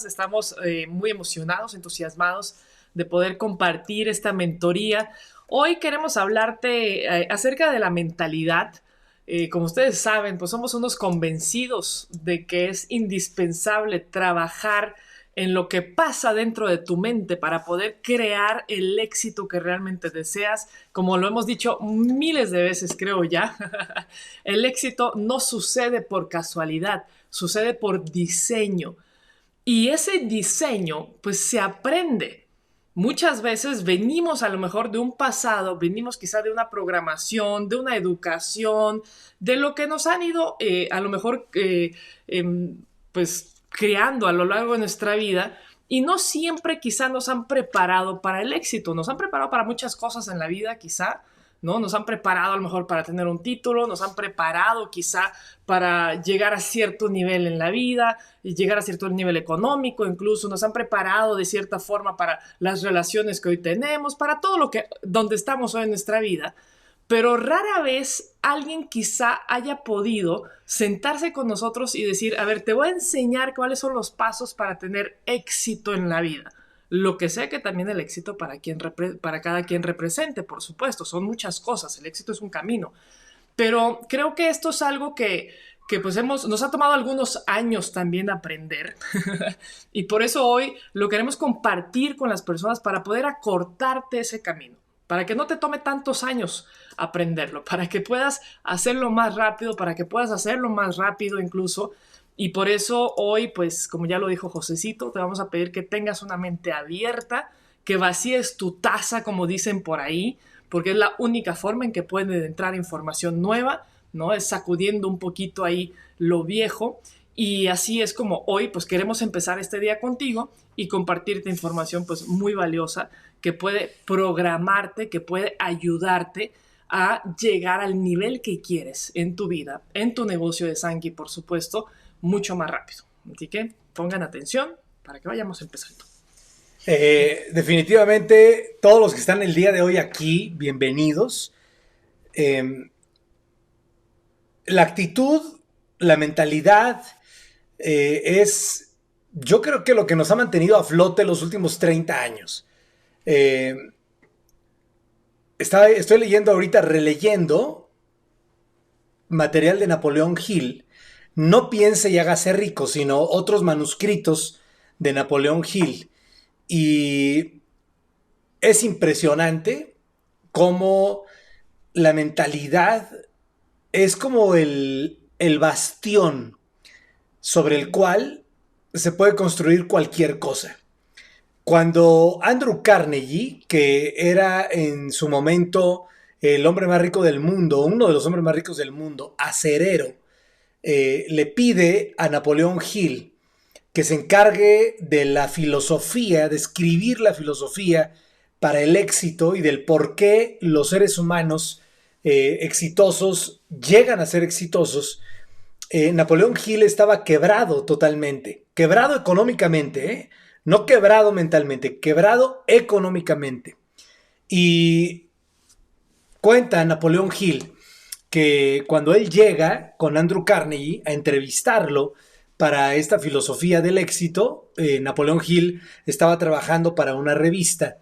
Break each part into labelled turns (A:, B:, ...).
A: Estamos muy emocionados, entusiasmados de poder compartir esta mentoría. Hoy queremos hablarte acerca de la mentalidad. Como ustedes saben, pues somos unos convencidos de que es indispensable trabajar en lo que pasa dentro de tu mente para poder crear el éxito que realmente deseas. Como lo hemos dicho miles de veces, creo ya, el éxito no sucede por casualidad, sucede por diseño. Y ese diseño, pues se aprende. Muchas veces venimos a lo mejor de un pasado, venimos quizá de una programación, de una educación, de lo que nos han ido a lo mejor pues creando a lo largo de nuestra vida y no siempre quizá nos han preparado para el éxito, nos han preparado para muchas cosas en la vida quizá, ¿no? Nos han preparado a lo mejor para tener un título, nos han preparado quizá para llegar a cierto nivel en la vida, y llegar a cierto nivel económico, incluso nos han preparado de cierta forma para las relaciones que hoy tenemos, para todo lo que, donde estamos hoy en nuestra vida. Pero rara vez alguien quizá haya podido sentarse con nosotros y decir, a ver, te voy a enseñar cuáles son los pasos para tener éxito en la vida. Lo que sea que también el éxito para cada quien represente, por supuesto, son muchas cosas, el éxito es un camino. Pero creo que esto es algo que pues nos ha tomado algunos años también aprender y por eso hoy lo queremos compartir con las personas para poder acortarte ese camino, para que no te tome tantos años aprenderlo, para que puedas hacerlo más rápido, para que puedas hacerlo más rápido incluso. Y por eso hoy, pues como ya lo dijo Josecito, te vamos a pedir que tengas una mente abierta, que vacíes tu taza, como dicen por ahí, porque es la única forma en que puede entrar información nueva, ¿no? Es sacudiendo un poquito ahí lo viejo. Y así es como hoy, pues queremos empezar este día contigo y compartirte información, pues muy valiosa, que puede programarte, que puede ayudarte a llegar al nivel que quieres en tu vida, en tu negocio de Sankey, por supuesto, mucho más rápido. Así que pongan atención para que vayamos empezando.
B: Definitivamente, todos los que están el día de hoy aquí, bienvenidos. La actitud, la mentalidad yo creo que lo que nos ha mantenido a flote los últimos 30 años. Eh, Estoy leyendo ahorita, releyendo material de Napoleón Hill. No piense y hágase rico, sino otros manuscritos de Napoleón Hill. Y es impresionante cómo la mentalidad es como el bastión sobre el cual se puede construir cualquier cosa. Cuando Andrew Carnegie, que era en su momento el hombre más rico del mundo, uno de los hombres más ricos del mundo, acerero, le pide a Napoleón Hill que se encargue de la filosofía, de escribir la filosofía para el éxito y del por qué los seres humanos exitosos llegan a ser exitosos. Napoleón Hill estaba quebrado totalmente, quebrado económicamente, no quebrado mentalmente, quebrado económicamente. Y cuenta Napoleón Hill que cuando él llega con Andrew Carnegie a entrevistarlo para esta filosofía del éxito, Napoleón Hill estaba trabajando para una revista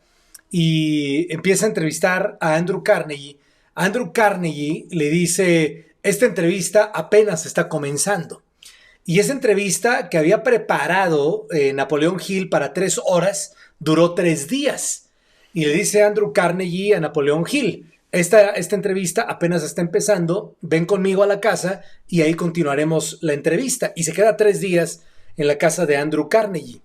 B: y empieza a entrevistar a Andrew Carnegie. Andrew Carnegie le dice, esta entrevista apenas está comenzando. Y esa entrevista que había preparado Napoleón Hill para 3 horas, duró 3 días. Y le dice Andrew Carnegie a Napoleón Hill, esta entrevista apenas está empezando, ven conmigo a la casa y ahí continuaremos la entrevista. Y se queda 3 días en la casa de Andrew Carnegie.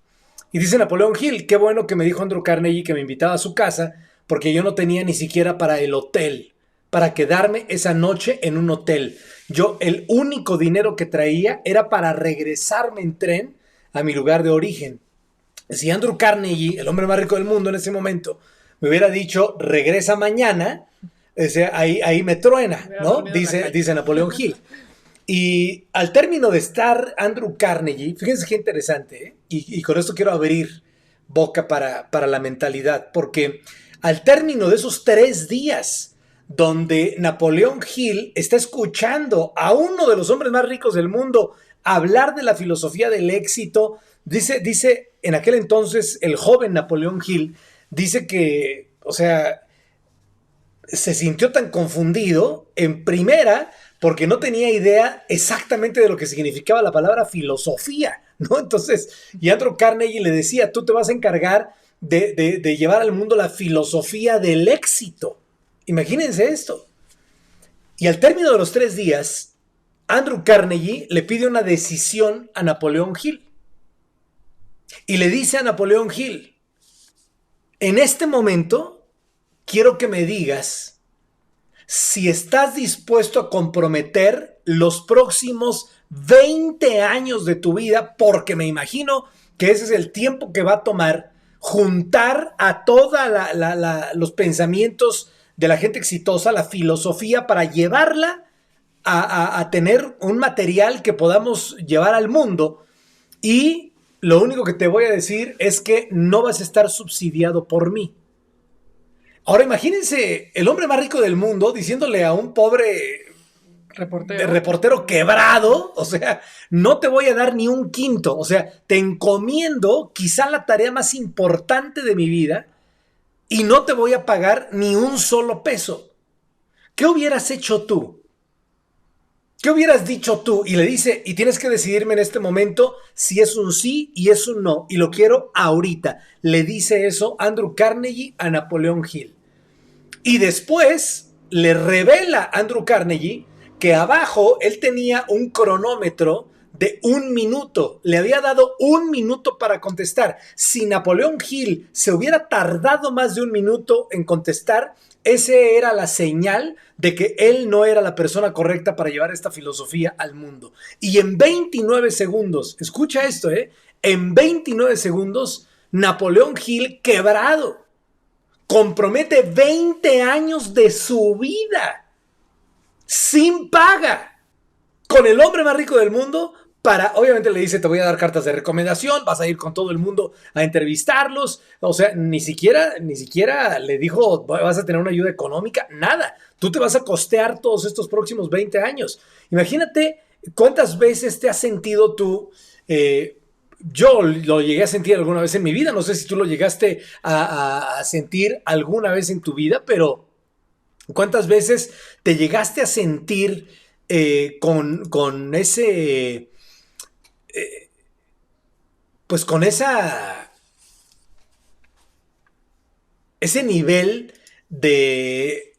B: Y dice Napoleón Hill, qué bueno que me dijo Andrew Carnegie que me invitaba a su casa, porque yo no tenía ni siquiera para el hotel, para quedarme esa noche en un hotel. Yo el único dinero que traía era para regresarme en tren a mi lugar de origen. Si Andrew Carnegie, el hombre más rico del mundo en ese momento, me hubiera dicho, regresa mañana, ahí me truena, ¿no? Dice Napoleón Hill. Y al término de estar Andrew Carnegie, fíjense qué interesante, ¿eh? Y con esto quiero abrir boca para la mentalidad, porque al término de esos 3 días, donde Napoleón Hill está escuchando a uno de los hombres más ricos del mundo hablar de la filosofía del éxito. Dice en aquel entonces el joven Napoleón Hill, dice que, o sea, se sintió tan confundido en primera porque no tenía idea exactamente de lo que significaba la palabra filosofía, ¿no? Entonces, y Andrew Carnegie le decía, tú te vas a encargar de llevar al mundo la filosofía del éxito. Imagínense esto. Y al término de los 3 días, Andrew Carnegie le pide una decisión a Napoleón Hill. Y le dice a Napoleón Hill, en este momento quiero que me digas si estás dispuesto a comprometer los próximos 20 años de tu vida, porque me imagino que ese es el tiempo que va a tomar juntar a todos los pensamientos de la gente exitosa, la filosofía, para llevarla a tener un material que podamos llevar al mundo. Y lo único que te voy a decir es que no vas a estar subsidiado por mí. Ahora imagínense el hombre más rico del mundo diciéndole a un pobre reportero quebrado, o sea, no te voy a dar ni un quinto, o sea, te encomiendo quizá la tarea más importante de mi vida y no te voy a pagar ni un solo peso. ¿Qué hubieras hecho tú? ¿Qué hubieras dicho tú? Y le dice, y tienes que decidirme en este momento si es un sí y es un no, y lo quiero ahorita. Le dice eso Andrew Carnegie a Napoleón Hill. Y después le revela Andrew Carnegie que abajo él tenía un cronómetro de 1 minuto. Le había dado 1 minuto para contestar. Si Napoleón Hill se hubiera tardado más de 1 minuto en contestar, ese era la señal de que él no era la persona correcta para llevar esta filosofía al mundo. Y en 29 segundos, escucha esto, en 29 segundos, Napoleón Hill, quebrado, compromete 20 años de su vida sin paga con el hombre más rico del mundo. Obviamente le dice, te voy a dar cartas de recomendación, vas a ir con todo el mundo a entrevistarlos. O sea, ni siquiera le dijo, vas a tener una ayuda económica, nada. Tú te vas a costear todos estos próximos 20 años. Imagínate cuántas veces te has sentido tú. Yo lo llegué a sentir alguna vez en mi vida. No sé si tú lo llegaste a sentir alguna vez en tu vida, pero ¿cuántas veces te llegaste a sentir con ese... pues con ese nivel de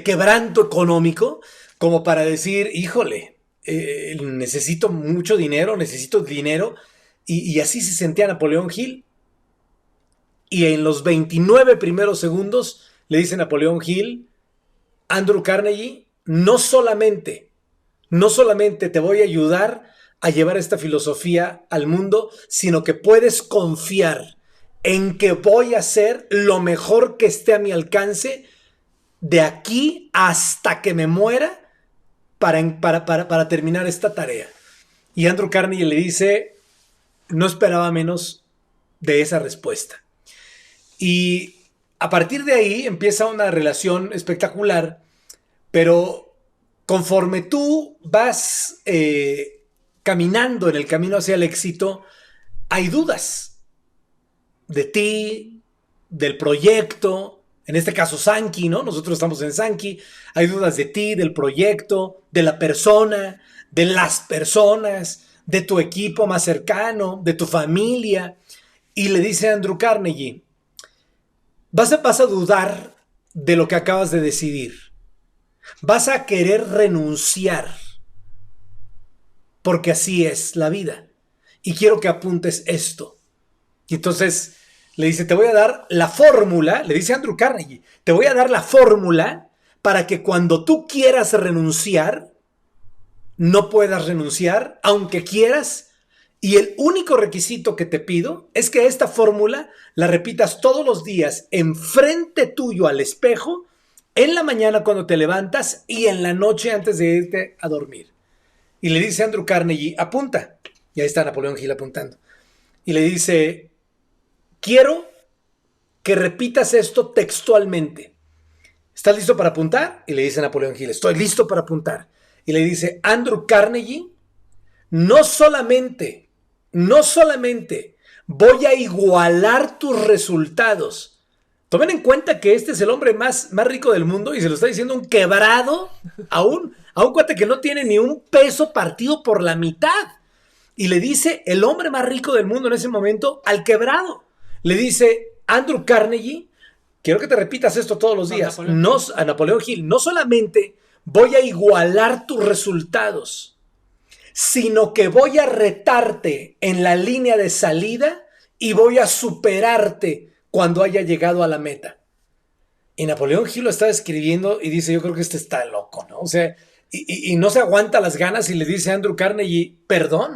B: quebranto económico como para decir, híjole, necesito mucho dinero, necesito dinero, y así se sentía Napoleón Hill. Y en los 29 primeros segundos le dice Napoleón Hill, Andrew Carnegie, no solamente te voy a ayudar a llevar esta filosofía al mundo, sino que puedes confiar en que voy a hacer lo mejor que esté a mi alcance de aquí hasta que me muera para terminar esta tarea. Y Andrew Carnegie le dice, no esperaba menos de esa respuesta. Y a partir de ahí empieza una relación espectacular, pero conforme tú vas caminando en el camino hacia el éxito, hay dudas de ti, del proyecto, en este caso Sankey, ¿no? Nosotros estamos en Sankey, hay dudas de ti, del proyecto, de la persona, de las personas, de tu equipo más cercano, de tu familia. Y le dice a Andrew Carnegie, vas a dudar de lo que acabas de decidir. Vas a querer renunciar, porque así es la vida. Y quiero que apuntes esto. Y entonces le dice, te voy a dar la fórmula, le dice Andrew Carnegie, te voy a dar la fórmula para que cuando tú quieras renunciar, no puedas renunciar, aunque quieras. Y el único requisito que te pido es que esta fórmula la repitas todos los días enfrente tuyo al espejo, en la mañana cuando te levantas y en la noche antes de irte a dormir. Y le dice Andrew Carnegie, apunta. Y ahí está Napoleón Hill apuntando. Y le dice, quiero que repitas esto textualmente. ¿Estás listo para apuntar? Y le dice Napoleón Hill, estoy listo para apuntar. Y le dice, Andrew Carnegie no solamente voy a igualar tus resultados. Tomen en cuenta que este es el hombre más rico del mundo y se lo está diciendo un quebrado a un cuate que no tiene ni un peso partido por la mitad. Y le dice el hombre más rico del mundo en ese momento al quebrado. Le dice, Andrew Carnegie, quiero que te repitas esto todos los días. A Napoleón Hill, no solamente voy a igualar tus resultados, sino que voy a retarte en la línea de salida y voy a superarte cuando haya llegado a la meta. Y Napoleón Hill lo estaba escribiendo y dice, yo creo que este está loco, ¿no? O sea, y no se aguanta las ganas y le dice a Andrew Carnegie, perdón,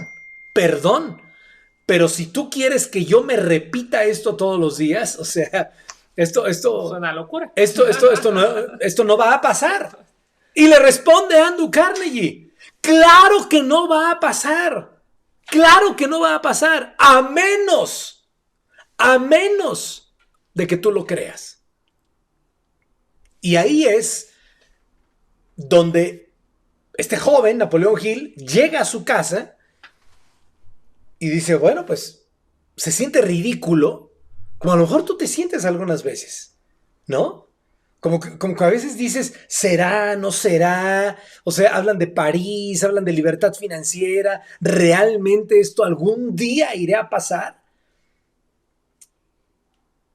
B: pero si tú quieres que yo me repita esto todos los días, o sea, esto es
A: una locura.
B: Esto no va a pasar. Y le responde Andrew Carnegie, claro que no va a pasar. Claro que no va a pasar, a menos de que tú lo creas. Y ahí es donde este joven, Napoleón Hill, llega a su casa y dice, bueno, pues se siente ridículo, como a lo mejor tú te sientes algunas veces, ¿no? Como que a veces dices, ¿será? ¿No será? O sea, hablan de París, hablan de libertad financiera. ¿Realmente esto algún día irá a pasar?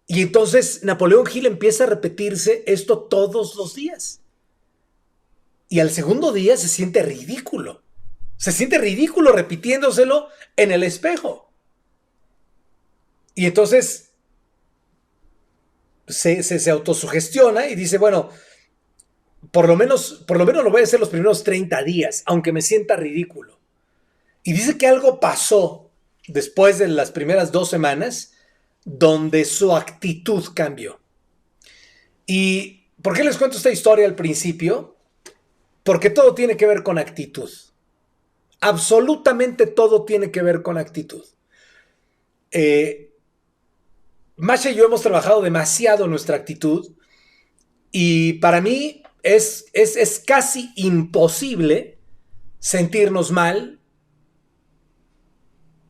B: Y entonces Napoleón Hill empieza a repetirse esto todos los días. Y al segundo día se siente ridículo. Se siente ridículo repitiéndoselo en el espejo. Y entonces se autosugestiona y dice, bueno, por lo menos lo voy a hacer los primeros 30 días, aunque me sienta ridículo. Y dice que algo pasó después de las primeras 2 semanas donde su actitud cambió. ¿Y por qué les cuento esta historia al principio? Porque todo tiene que ver con actitud. Absolutamente todo tiene que ver con actitud. Masha y yo hemos trabajado demasiado en nuestra actitud y para mí es casi imposible sentirnos mal,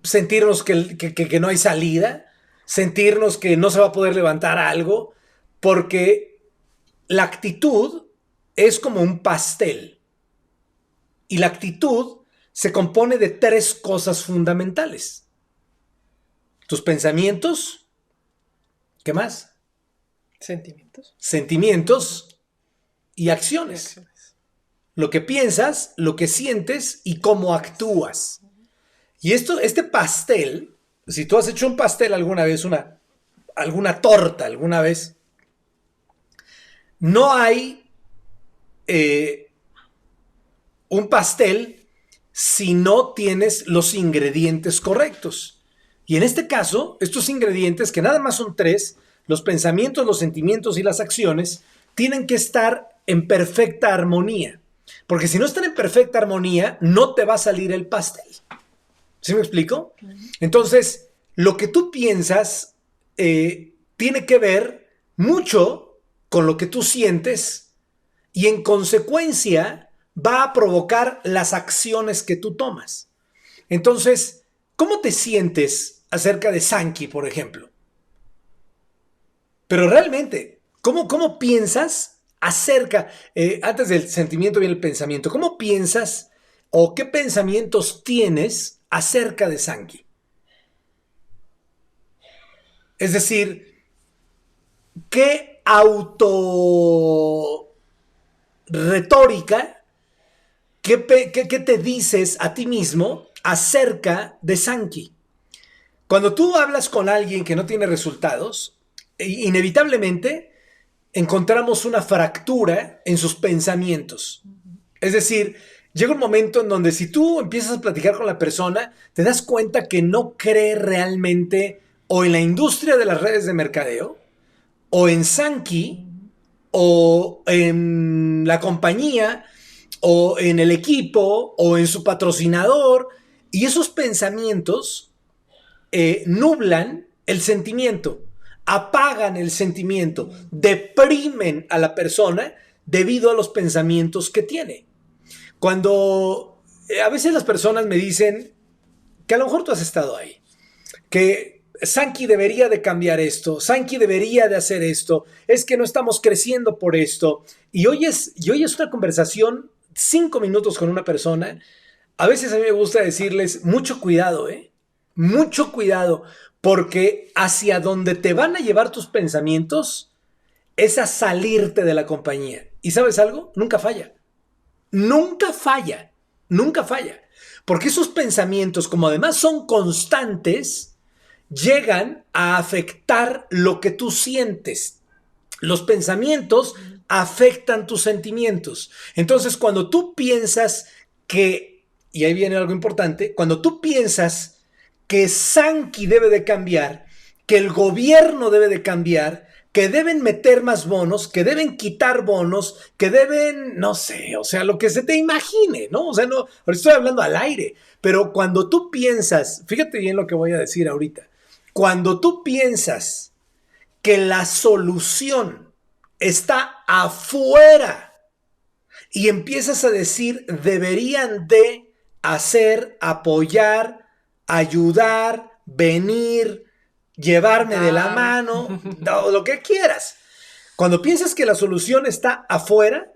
B: sentirnos que no hay salida, sentirnos que no se va a poder levantar algo, porque la actitud es como un pastel y la actitud se compone de 3 cosas fundamentales: tus pensamientos, ¿qué más? Sentimientos y acciones. Lo que piensas, lo que sientes y cómo actúas. Y este pastel, si tú has hecho un pastel alguna vez, alguna torta alguna vez, no hay un pastel si no tienes los ingredientes correctos. Y en este caso, estos ingredientes, que nada más son 3, los pensamientos, los sentimientos y las acciones, tienen que estar en perfecta armonía. Porque si no están en perfecta armonía, no te va a salir el pastel. ¿Sí me explico? Entonces, lo que tú piensas tiene que ver mucho con lo que tú sientes y en consecuencia va a provocar las acciones que tú tomas. Entonces, ¿cómo te sientes acerca de Sankey, por ejemplo? Pero realmente, ¿cómo piensas acerca, antes del sentimiento viene el pensamiento, ¿cómo piensas o qué pensamientos tienes acerca de Sankey? Es decir, ¿qué autorretórica, qué te dices a ti mismo acerca de Sankey? Cuando tú hablas con alguien que no tiene resultados, inevitablemente encontramos una fractura en sus pensamientos. Es decir, llega un momento en donde si tú empiezas a platicar con la persona, te das cuenta que no cree realmente o en la industria de las redes de mercadeo, o en Sankey, o en la compañía, o en el equipo, o en su patrocinador, y esos pensamientos nublan el sentimiento, apagan el sentimiento, deprimen a la persona debido a los pensamientos que tiene. Cuando A veces las personas me dicen que a lo mejor tú has estado ahí, que Sankey debería de cambiar esto, Sankey debería de hacer esto, es que no estamos creciendo por esto. Y hoy es una conversación, 5 minutos con una persona. A veces a mí me gusta decirles, mucho cuidado, mucho cuidado, porque hacia donde te van a llevar tus pensamientos es a salirte de la compañía. ¿Y sabes algo? Nunca falla. Nunca falla. Nunca falla. Porque esos pensamientos, como además son constantes, llegan a afectar lo que tú sientes. Los pensamientos afectan tus sentimientos. Entonces, cuando tú piensas que, y ahí viene algo importante, cuando tú piensas que Sankey debe de cambiar, que el gobierno debe de cambiar, que deben meter más bonos, que deben quitar bonos, que deben, no sé, o sea, lo que se te imagine, ¿no? O sea, no, ahora estoy hablando al aire, pero cuando tú piensas, fíjate bien lo que voy a decir ahorita, cuando tú piensas que la solución está afuera y empiezas a decir, deberían de hacer, apoyar, ayudar, venir, llevarme de la mano, lo que quieras. Cuando piensas que la solución está afuera,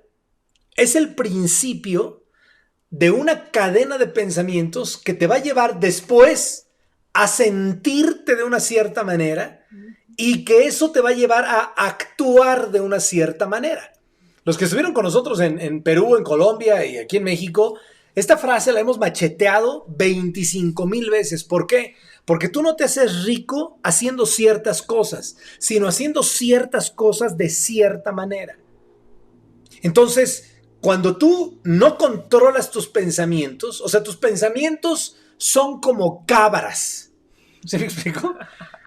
B: es el principio de una cadena de pensamientos que te va a llevar después a sentirte de una cierta manera y que eso te va a llevar a actuar de una cierta manera. Los que estuvieron con nosotros en Perú, en Colombia y aquí en México, esta frase la hemos macheteado 25,000 veces. ¿Por qué? Porque tú no te haces rico haciendo ciertas cosas, sino haciendo ciertas cosas de cierta manera. Entonces, cuando tú no controlas tus pensamientos, o sea, tus pensamientos son como cabras. ¿Se me explico?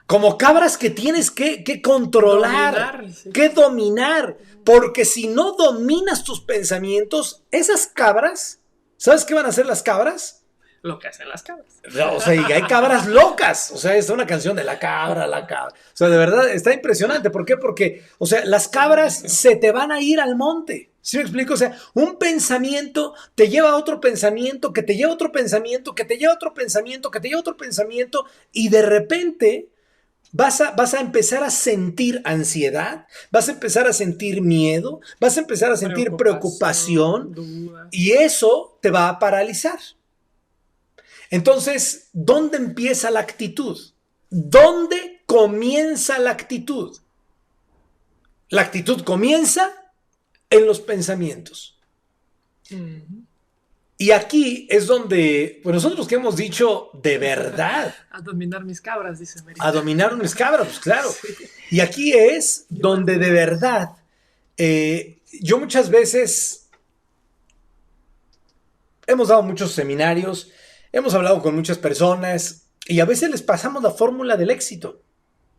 B: Como cabras que tienes que controlar, que dominar. Porque si no dominas tus pensamientos, esas cabras, ¿sabes qué van a hacer las cabras?
A: Lo que hacen las cabras.
B: O sea, y hay cabras locas. O sea, es una canción de la cabra, la cabra. O sea, de verdad, está impresionante. ¿Por qué? Porque, o sea, las cabras se te van a ir al monte. ¿Sí me explico? O sea, un pensamiento te lleva a otro pensamiento, que te lleva a otro pensamiento, que te lleva a otro pensamiento, que te lleva a otro pensamiento, y de repente vas a empezar a sentir ansiedad, vas a empezar a sentir miedo, vas a empezar a sentir preocupación,
A: duda.
B: Y eso te va a paralizar. Entonces, ¿dónde empieza la actitud? ¿Dónde comienza la actitud? La actitud comienza en los pensamientos. Y aquí es donde, pues nosotros que hemos dicho de verdad.
A: A dominar mis cabras, dice Merita.
B: A dominar mis cabras, pues claro. Sí. Y aquí es donde de verdad, yo muchas veces hemos dado muchos seminarios, hemos hablado con muchas personas y a veces les pasamos la fórmula del éxito.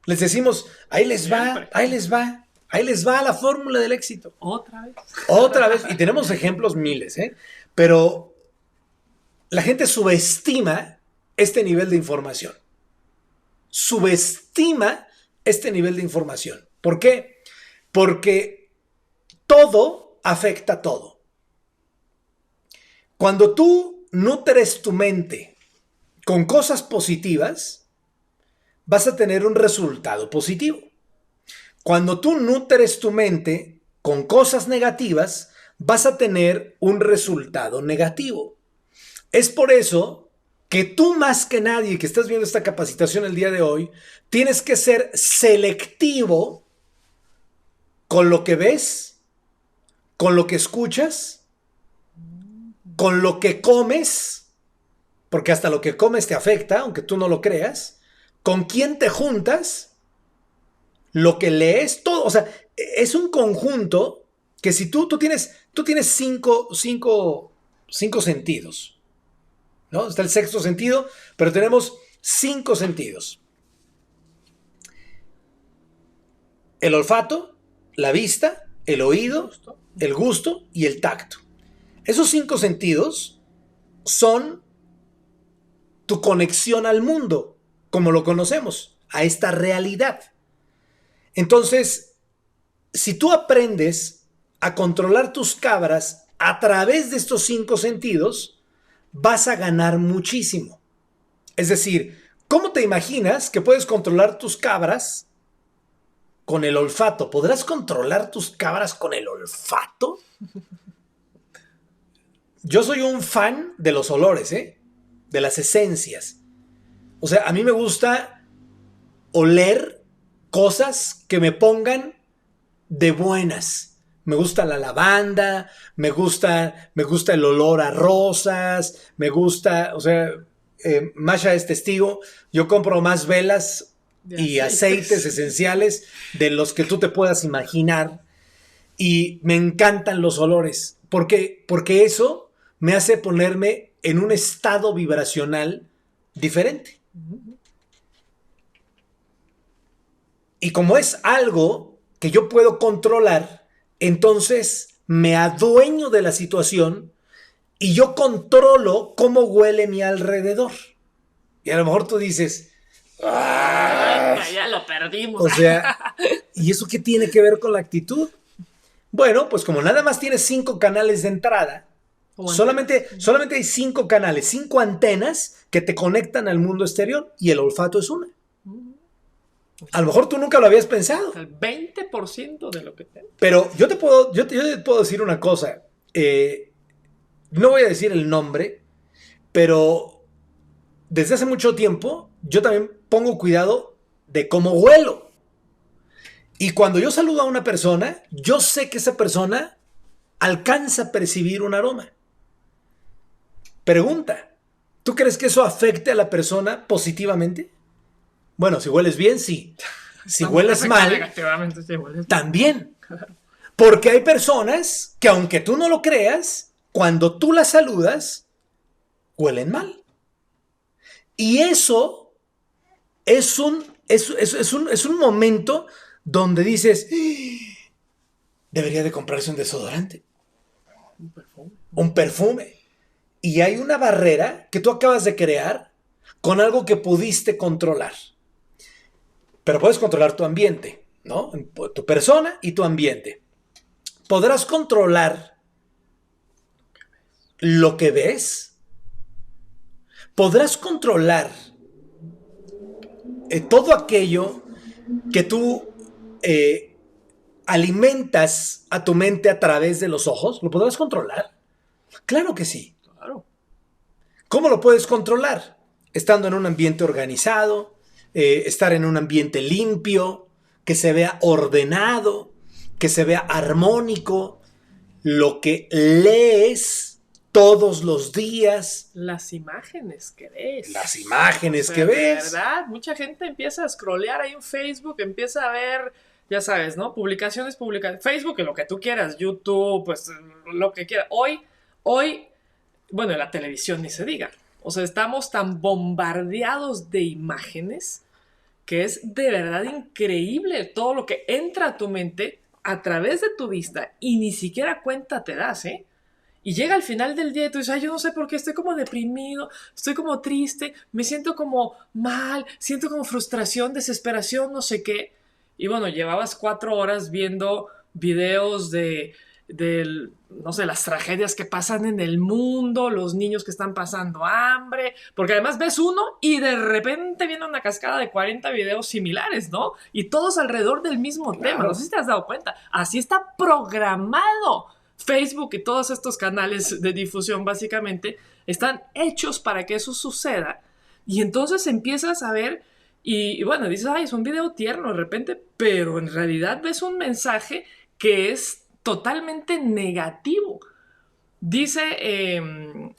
B: Les decimos, ahí les va, ahí les va, ahí les va la fórmula del éxito.
A: ¿Otra vez?
B: Otra vez. Y tenemos ejemplos miles, pero la gente subestima este nivel de información. Subestima este nivel de información. ¿Por qué? Porque todo afecta a todo. Cuando tú nutres tu mente con cosas positivas, vas a tener un resultado positivo. Cuando tú nutres tu mente con cosas negativas, vas a tener un resultado negativo. Es por eso que tú más que nadie que estás viendo esta capacitación el día de hoy, tienes que ser selectivo con lo que ves, con lo que escuchas, con lo que comes, porque hasta lo que comes te afecta, aunque tú no lo creas, con quién te juntas, lo que lees, todo. O sea, es un conjunto que si tú tienes cinco sentidos, ¿no? Está el sexto sentido, pero tenemos 5 sentidos. El olfato, la vista, el oído, el gusto y el tacto. Esos 5 sentidos son tu conexión al mundo, como lo conocemos, a esta realidad. Entonces, si tú aprendes a controlar tus cabras a través de estos 5 sentidos, vas a ganar muchísimo. Es decir, ¿cómo te imaginas que puedes controlar tus cabras con el olfato? ¿Podrás controlar tus cabras con el olfato? Yo soy un fan de los olores, de las esencias. O sea, a mí me gusta oler cosas que me pongan de buenas. Me gusta la lavanda, me gusta el olor a rosas, me gusta, o sea, Masha es testigo, yo compro más velas y aceites esenciales de los que tú te puedas imaginar y me encantan los olores, porque eso me hace ponerme en un estado vibracional diferente. Y como es algo que yo puedo controlar, entonces me adueño de la situación y yo controlo cómo huele mi alrededor. Y a lo mejor tú dices,
A: ya lo perdimos.
B: O sea, ¿y eso qué tiene que ver con la actitud? Bueno, pues como nada más tienes 5 canales de entrada, solamente hay 5 canales, 5 antenas que te conectan al mundo exterior y el olfato es una. A lo mejor tú nunca lo habías pensado.
A: El 20% de lo que tengo.
B: Pero yo te puedo decir una cosa. No voy a decir el nombre, pero desde hace mucho tiempo yo también pongo cuidado de cómo huelo. Y cuando yo saludo a una persona, yo sé que esa persona alcanza a percibir un aroma. Pregunta, ¿tú crees que eso afecte a la persona positivamente? Bueno, si hueles bien, sí. Si hueles mal, también. Porque hay personas que, aunque tú no lo creas, cuando tú las saludas, huelen mal. Y eso es un momento donde dices, debería de comprarse un desodorante. Un perfume. Y hay una barrera que tú acabas de crear con algo que pudiste controlar. Pero puedes controlar tu ambiente, ¿no? Tu persona y tu ambiente. ¿Podrás controlar lo que ves? ¿Podrás controlar todo aquello que tú alimentas a tu mente a través de los ojos? ¿Lo podrás controlar? Claro que sí.
A: Claro.
B: ¿Cómo lo puedes controlar? Estando en un ambiente organizado, estar en un ambiente limpio, que se vea ordenado, que se vea armónico, lo que lees todos los días.
A: Las imágenes que ves.
B: Las imágenes que ves.
A: De verdad, mucha gente empieza a scrollear ahí en Facebook, empieza a ver, ya sabes, ¿no? Publicaciones. Facebook, lo que tú quieras, YouTube, pues lo que quieras. Hoy, bueno, en la televisión ni se diga. O sea, estamos tan bombardeados de imágenes que es de verdad increíble todo lo que entra a tu mente a través de tu vista y ni siquiera cuenta te das, ¿eh? Y llega al final del día y tú dices, ay, yo no sé por qué, estoy como deprimido, estoy como triste, me siento como mal, siento como frustración, desesperación, no sé qué. Y bueno, llevabas 4 horas viendo videos de no sé, las tragedias que pasan en el mundo, los niños que están pasando hambre, porque además ves uno y de repente viene una cascada de 40 videos similares, ¿no? Y todos alrededor del mismo tema, no sé si te has dado cuenta, así está programado. Facebook y todos estos canales de difusión básicamente están hechos para que eso suceda y entonces empiezas a ver y bueno, dices, ay, es un video tierno de repente, pero en realidad ves un mensaje que es totalmente negativo. Dice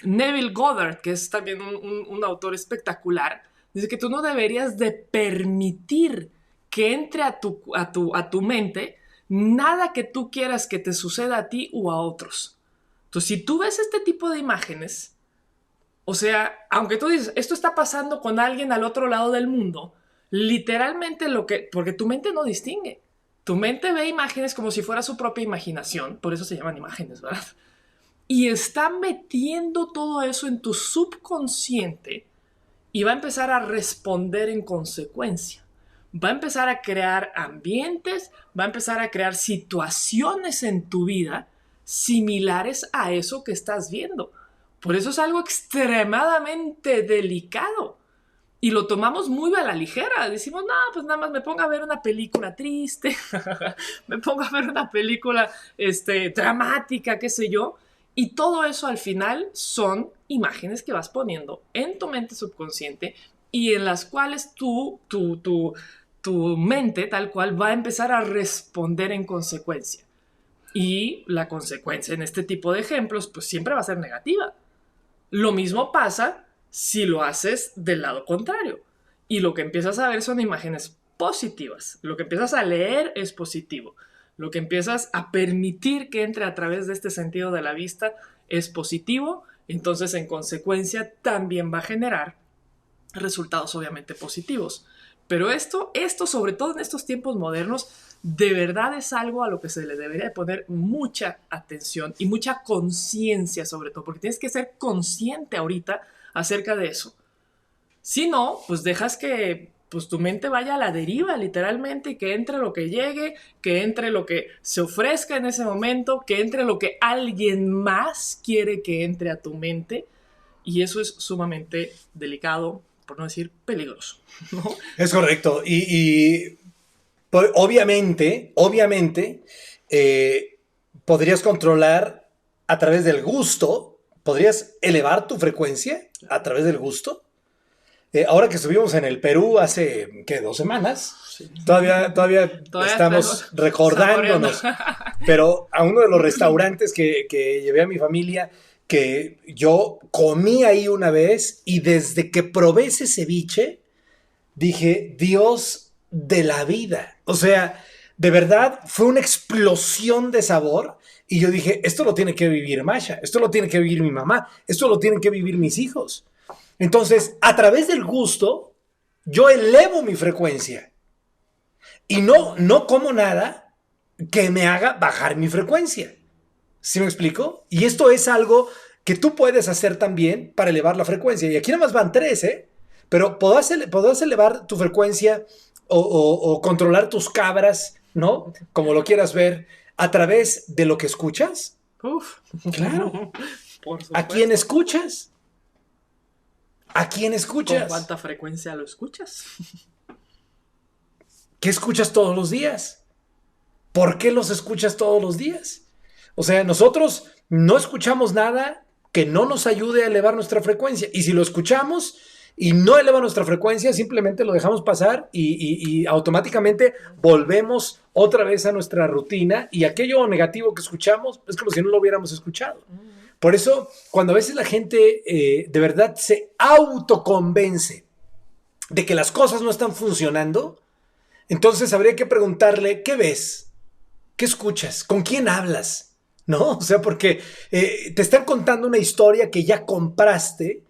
A: Neville Goddard, que es también un autor espectacular, dice que tú no deberías de permitir que entre a tu mente nada que tú quieras que te suceda a ti o a otros. Entonces, si tú ves este tipo de imágenes, o sea, aunque tú dices, esto está pasando con alguien al otro lado del mundo, literalmente porque tu mente no distingue. Tu mente ve imágenes como si fuera su propia imaginación, por eso se llaman imágenes, ¿verdad? Y está metiendo todo eso en tu subconsciente y va a empezar a responder en consecuencia. Va a empezar a crear ambientes, va a empezar a crear situaciones en tu vida similares a eso que estás viendo. Por eso es algo extremadamente delicado. Y lo tomamos muy a la ligera. Decimos, no, pues nada más me pongo a ver una película triste, me pongo a ver una película dramática, qué sé yo. Y todo eso al final son imágenes que vas poniendo en tu mente subconsciente y en las cuales tu mente tal cual va a empezar a responder en consecuencia. Y la consecuencia en este tipo de ejemplos pues siempre va a ser negativa. Lo mismo pasa si lo haces del lado contrario. Y lo que empiezas a ver son imágenes positivas. Lo que empiezas a leer es positivo. Lo que empiezas a permitir que entre a través de este sentido de la vista es positivo. Entonces, en consecuencia, también va a generar resultados obviamente positivos. Pero esto sobre todo en estos tiempos modernos, de verdad es algo a lo que se le debería poner mucha atención y mucha conciencia sobre todo, porque tienes que ser consciente ahorita acerca de eso. Si no, pues dejas que pues tu mente vaya a la deriva literalmente y que entre lo que llegue, que entre lo que se ofrezca en ese momento, que entre lo que alguien más quiere que entre a tu mente y eso es sumamente delicado, por no decir peligroso, ¿no?
B: Es correcto. Y pues, obviamente, podrías controlar a través del gusto, podrías elevar tu frecuencia a través del gusto. Ahora que estuvimos en el Perú hace, ¿qué? 2 semanas, sí. Todavía estamos recordándonos, pero a uno de los restaurantes que llevé a mi familia, que yo comí ahí una vez y desde que probé ese ceviche, dije, Dios de la vida. O sea, de verdad fue una explosión de sabor y yo dije, esto lo tiene que vivir Masha, esto lo tiene que vivir mi mamá, esto lo tienen que vivir mis hijos. Entonces, a través del gusto, yo elevo mi frecuencia y no como nada que me haga bajar mi frecuencia. ¿Sí me explico? Y esto es algo que tú puedes hacer también para elevar la frecuencia. Y aquí nada más van 3, ¿eh? Pero podrás elevar tu frecuencia o controlar tus cabras, ¿no? Como lo quieras ver, a través de lo que escuchas.
A: Uf.
B: Claro.
A: Por supuesto.
B: ¿A quién escuchas? ¿A quién escuchas?
A: ¿Con cuánta frecuencia lo escuchas?
B: ¿Qué escuchas todos los días? ¿Por qué los escuchas todos los días? O sea, nosotros no escuchamos nada que no nos ayude a elevar nuestra frecuencia. Y si lo escuchamos y no eleva nuestra frecuencia, simplemente lo dejamos pasar y automáticamente volvemos otra vez a nuestra rutina y aquello negativo que escuchamos es como si no lo hubiéramos escuchado. Por eso, cuando a veces la gente de verdad se autoconvence de que las cosas no están funcionando, entonces habría que preguntarle, ¿qué ves? ¿Qué escuchas? ¿Con quién hablas? ¿No? O sea, porque te están contando una historia que ya compraste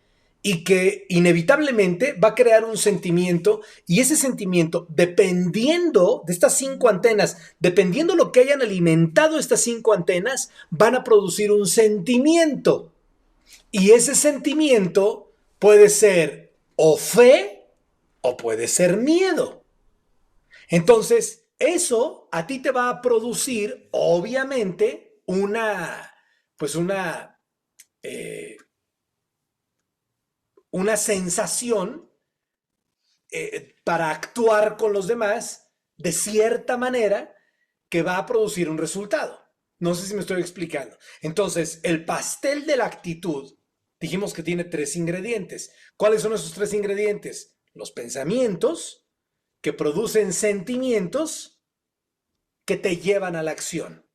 B: y que inevitablemente va a crear un sentimiento y ese sentimiento, dependiendo de estas 5 antenas, dependiendo de lo que hayan alimentado estas 5 antenas, van a producir un sentimiento. Y ese sentimiento puede ser o fe o puede ser miedo. Entonces, eso a ti te va a producir, obviamente, una sensación para actuar con los demás de cierta manera que va a producir un resultado. No sé si me estoy explicando. Entonces, el pastel de la actitud, dijimos que tiene 3 ingredientes. ¿Cuáles son esos 3 ingredientes? Los pensamientos, que producen sentimientos que te llevan a la acción.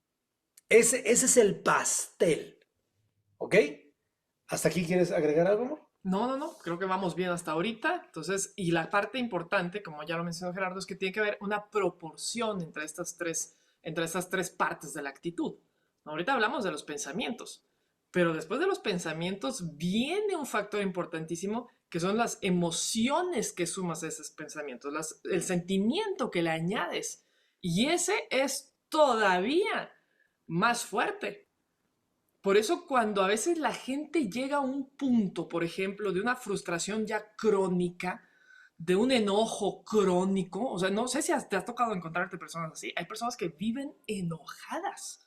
B: Ese es el pastel. ¿Ok? ¿Hasta aquí quieres agregar algo?
A: No. Creo que vamos bien hasta ahorita. Entonces, y la parte importante, como ya lo mencionó Gerardo, es que tiene que haber una proporción entre estas tres partes de la actitud. Ahorita hablamos de los pensamientos, pero después de los pensamientos viene un factor importantísimo que son las emociones que sumas a esos pensamientos, el sentimiento que le añades. Y ese es todavía más fuerte. Por eso cuando a veces la gente llega a un punto, por ejemplo, de una frustración ya crónica, de un enojo crónico, o sea, no sé si te has tocado encontrarte personas así, hay personas que viven enojadas.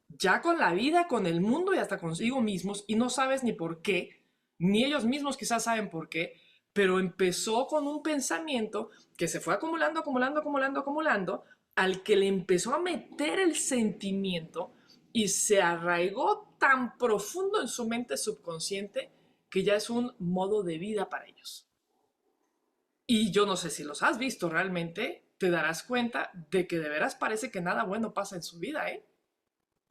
A: ya con la vida, con el mundo y hasta consigo mismos, y no sabes ni por qué, ni ellos mismos quizás saben por qué, pero empezó con un pensamiento que se fue acumulando, acumulando, acumulando, acumulando, al que le empezó a meter el sentimiento y se arraigó tan profundo en su mente subconsciente que ya es un modo de vida para ellos. Y yo no sé si los has visto realmente, te darás cuenta de que de veras parece que nada bueno pasa en su vida, ¿eh?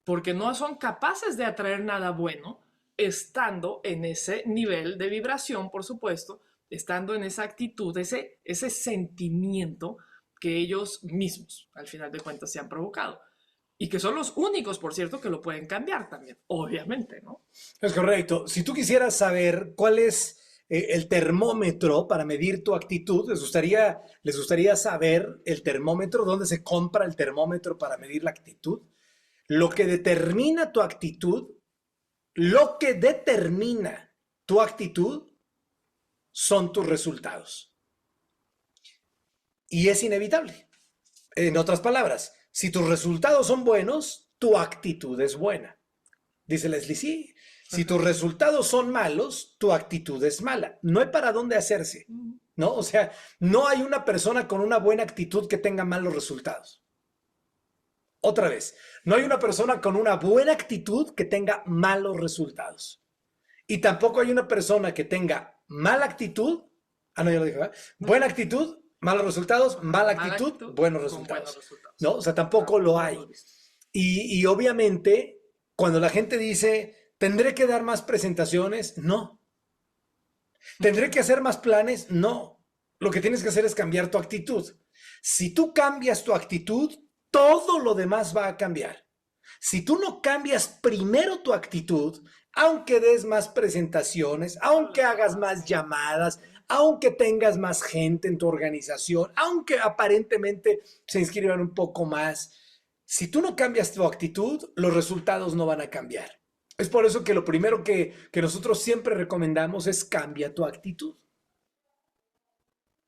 A: Porque no son capaces de atraer nada bueno estando en ese nivel de vibración, por supuesto, estando en esa actitud, ese sentimiento que ellos mismos, al final de cuentas, se han provocado. Y que son los únicos, por cierto, que lo pueden cambiar también, obviamente, ¿no?
B: Es correcto. Si tú quisieras saber cuál es el termómetro para medir tu actitud, les gustaría saber el termómetro, dónde se compra el termómetro para medir la actitud. Lo que determina tu actitud, lo que determina tu actitud son tus resultados. Y es inevitable. En otras palabras, si tus resultados son buenos, tu actitud es buena. Dice Leslie, sí. Si tus resultados son malos, tu actitud es mala. No hay para dónde hacerse, ¿no? O sea, no hay una persona con una buena actitud que tenga malos resultados. Otra vez, no hay una persona con una buena actitud que tenga malos resultados. Y tampoco hay una persona que tenga mala actitud, no, ya lo dije, ¿verdad? Buena actitud, malos resultados, mala actitud, buenos resultados. ¿No? O sea, tampoco lo hay. Y obviamente, cuando la gente dice, ¿tendré que dar más presentaciones? No. ¿Tendré que hacer más planes? No. Lo que tienes que hacer es cambiar tu actitud. Si tú cambias tu actitud, todo lo demás va a cambiar. Si tú no cambias primero tu actitud, aunque des más presentaciones, aunque hagas más llamadas, aunque tengas más gente en tu organización, aunque aparentemente se inscriban un poco más, si tú no cambias tu actitud, los resultados no van a cambiar. Es por eso que lo primero que nosotros siempre recomendamos es cambia tu actitud.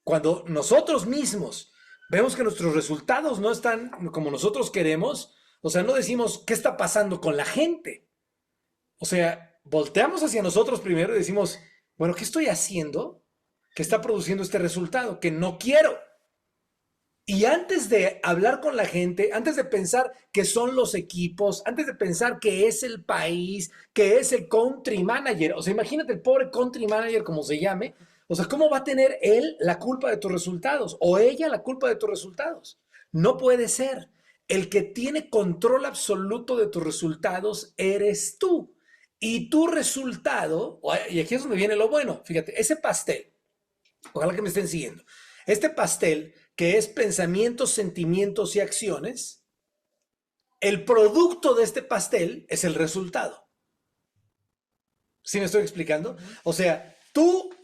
B: Cuando nosotros mismos vemos que nuestros resultados no están como nosotros queremos, o sea, no decimos qué está pasando con la gente. O sea, volteamos hacia nosotros primero y decimos, bueno, ¿qué estoy haciendo que está produciendo este resultado que no quiero? Y antes de hablar con la gente, antes de pensar que son los equipos, antes de pensar que es el país, que es el country manager, o sea, imagínate el pobre country manager como se llame, o sea, ¿cómo va a tener él la culpa de tus resultados o ella la culpa de tus resultados? No puede ser. El que tiene control absoluto de tus resultados eres tú. Y tu resultado, y aquí es donde viene lo bueno, fíjate, ese pastel, ojalá que me estén siguiendo, este pastel que es pensamientos, sentimientos y acciones, el producto de este pastel es el resultado. ¿Sí me estoy explicando? O sea, tu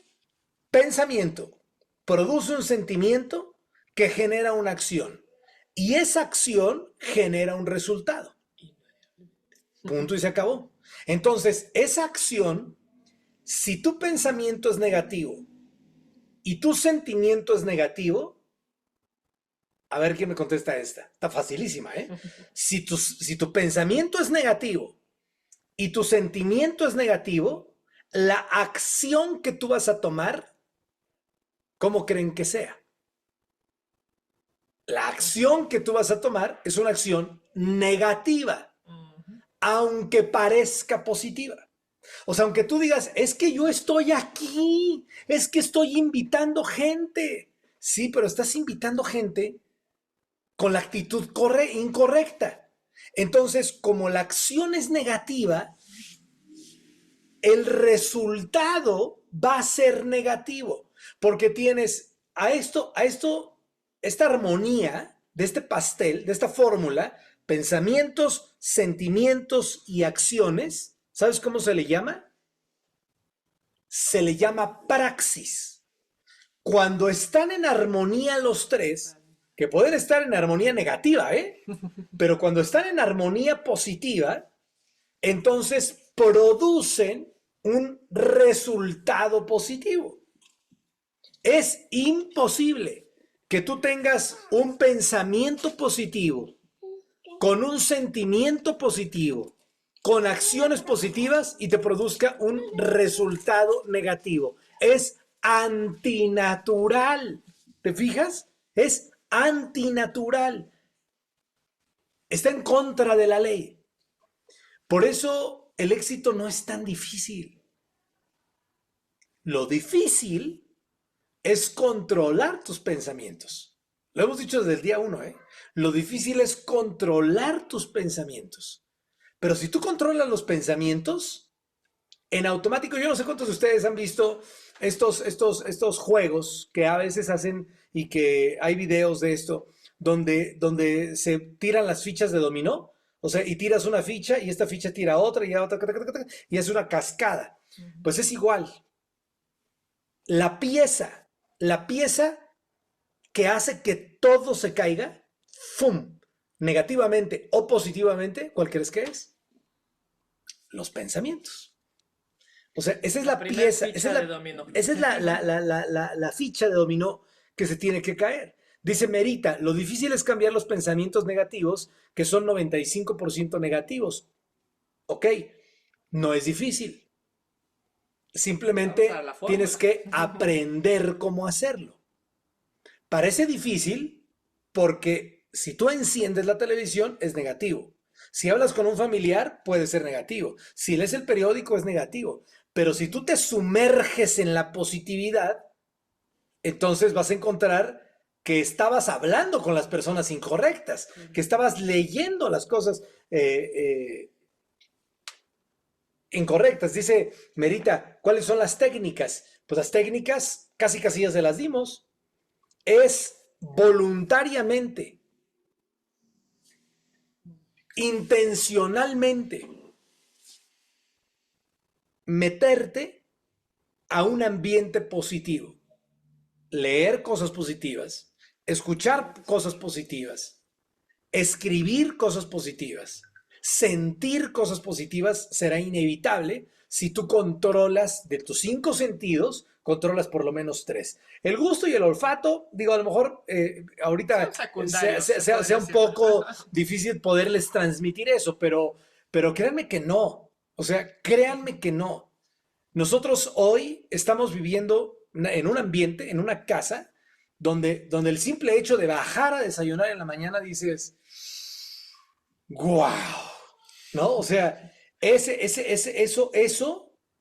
B: pensamiento produce un sentimiento que genera una acción y esa acción genera un resultado. Punto y se acabó. Entonces, esa acción, si tu pensamiento es negativo y tu sentimiento es negativo, a ver quién me contesta esta. Está facilísima, ¿eh? Si tu pensamiento es negativo y tu sentimiento es negativo, la acción que tú vas a tomar, ¿cómo creen que sea? La acción que tú vas a tomar es una acción negativa, aunque parezca positiva. O sea, aunque tú digas, es que yo estoy aquí, es que estoy invitando gente. Sí, pero estás invitando gente con la actitud incorrecta. Entonces, como la acción es negativa, el resultado va a ser negativo, porque tienes esta armonía de este pastel, de esta fórmula, pensamientos, sentimientos y acciones. ¿Sabes cómo se le llama? Se le llama praxis. Cuando están en armonía los tres, que pueden estar en armonía negativa, ¿eh? Pero cuando están en armonía positiva, entonces producen un resultado positivo. Es imposible que tú tengas un pensamiento positivo con un sentimiento positivo, con acciones positivas y te produzca un resultado negativo. Es antinatural. ¿Te fijas? Es antinatural. Está en contra de la ley. Por eso el éxito no es tan difícil. Lo difícil es controlar tus pensamientos. Lo hemos dicho desde el día uno, ¿eh? Lo difícil es controlar tus pensamientos. Pero si tú controlas los pensamientos, en automático, yo no sé cuántos de ustedes han visto estos juegos que a veces hacen y que hay videos de esto, donde se tiran las fichas de dominó, o sea, y tiras una ficha y esta ficha tira otra y otra, y es una cascada. Pues es igual. La pieza que hace que todo se caiga, ¡fum! Negativamente o positivamente, ¿cuál crees que es? Los pensamientos. O sea, esa es la pieza, esa es la ficha de dominó que se tiene que caer. Dice Merita, lo difícil es cambiar los pensamientos negativos, que son 95% negativos. Ok, no es difícil. Simplemente tienes que aprender cómo hacerlo. Parece difícil porque si tú enciendes la televisión es negativo. Si hablas con un familiar puede ser negativo. Si lees el periódico es negativo. Pero si tú te sumerges en la positividad, entonces vas a encontrar que estabas hablando con las personas incorrectas, que estabas leyendo las cosas incorrectas. Dice Merita, ¿cuáles son las técnicas? Pues las técnicas casi ya se las dimos. Es voluntariamente, intencionalmente, meterte a un ambiente positivo, leer cosas positivas, escuchar cosas positivas, escribir cosas positivas, sentir cosas positivas será inevitable si tú controlas de tus 5 sentidos, controlas por lo menos 3. El gusto y el olfato, digo, a lo mejor ahorita sea un poco difícil poderles transmitir eso, pero créanme que no. O sea, créanme que no. Nosotros hoy estamos viviendo en un ambiente, en una casa, donde el simple hecho de bajar a desayunar en la mañana dices, ¡guau! ¿No? O sea, eso,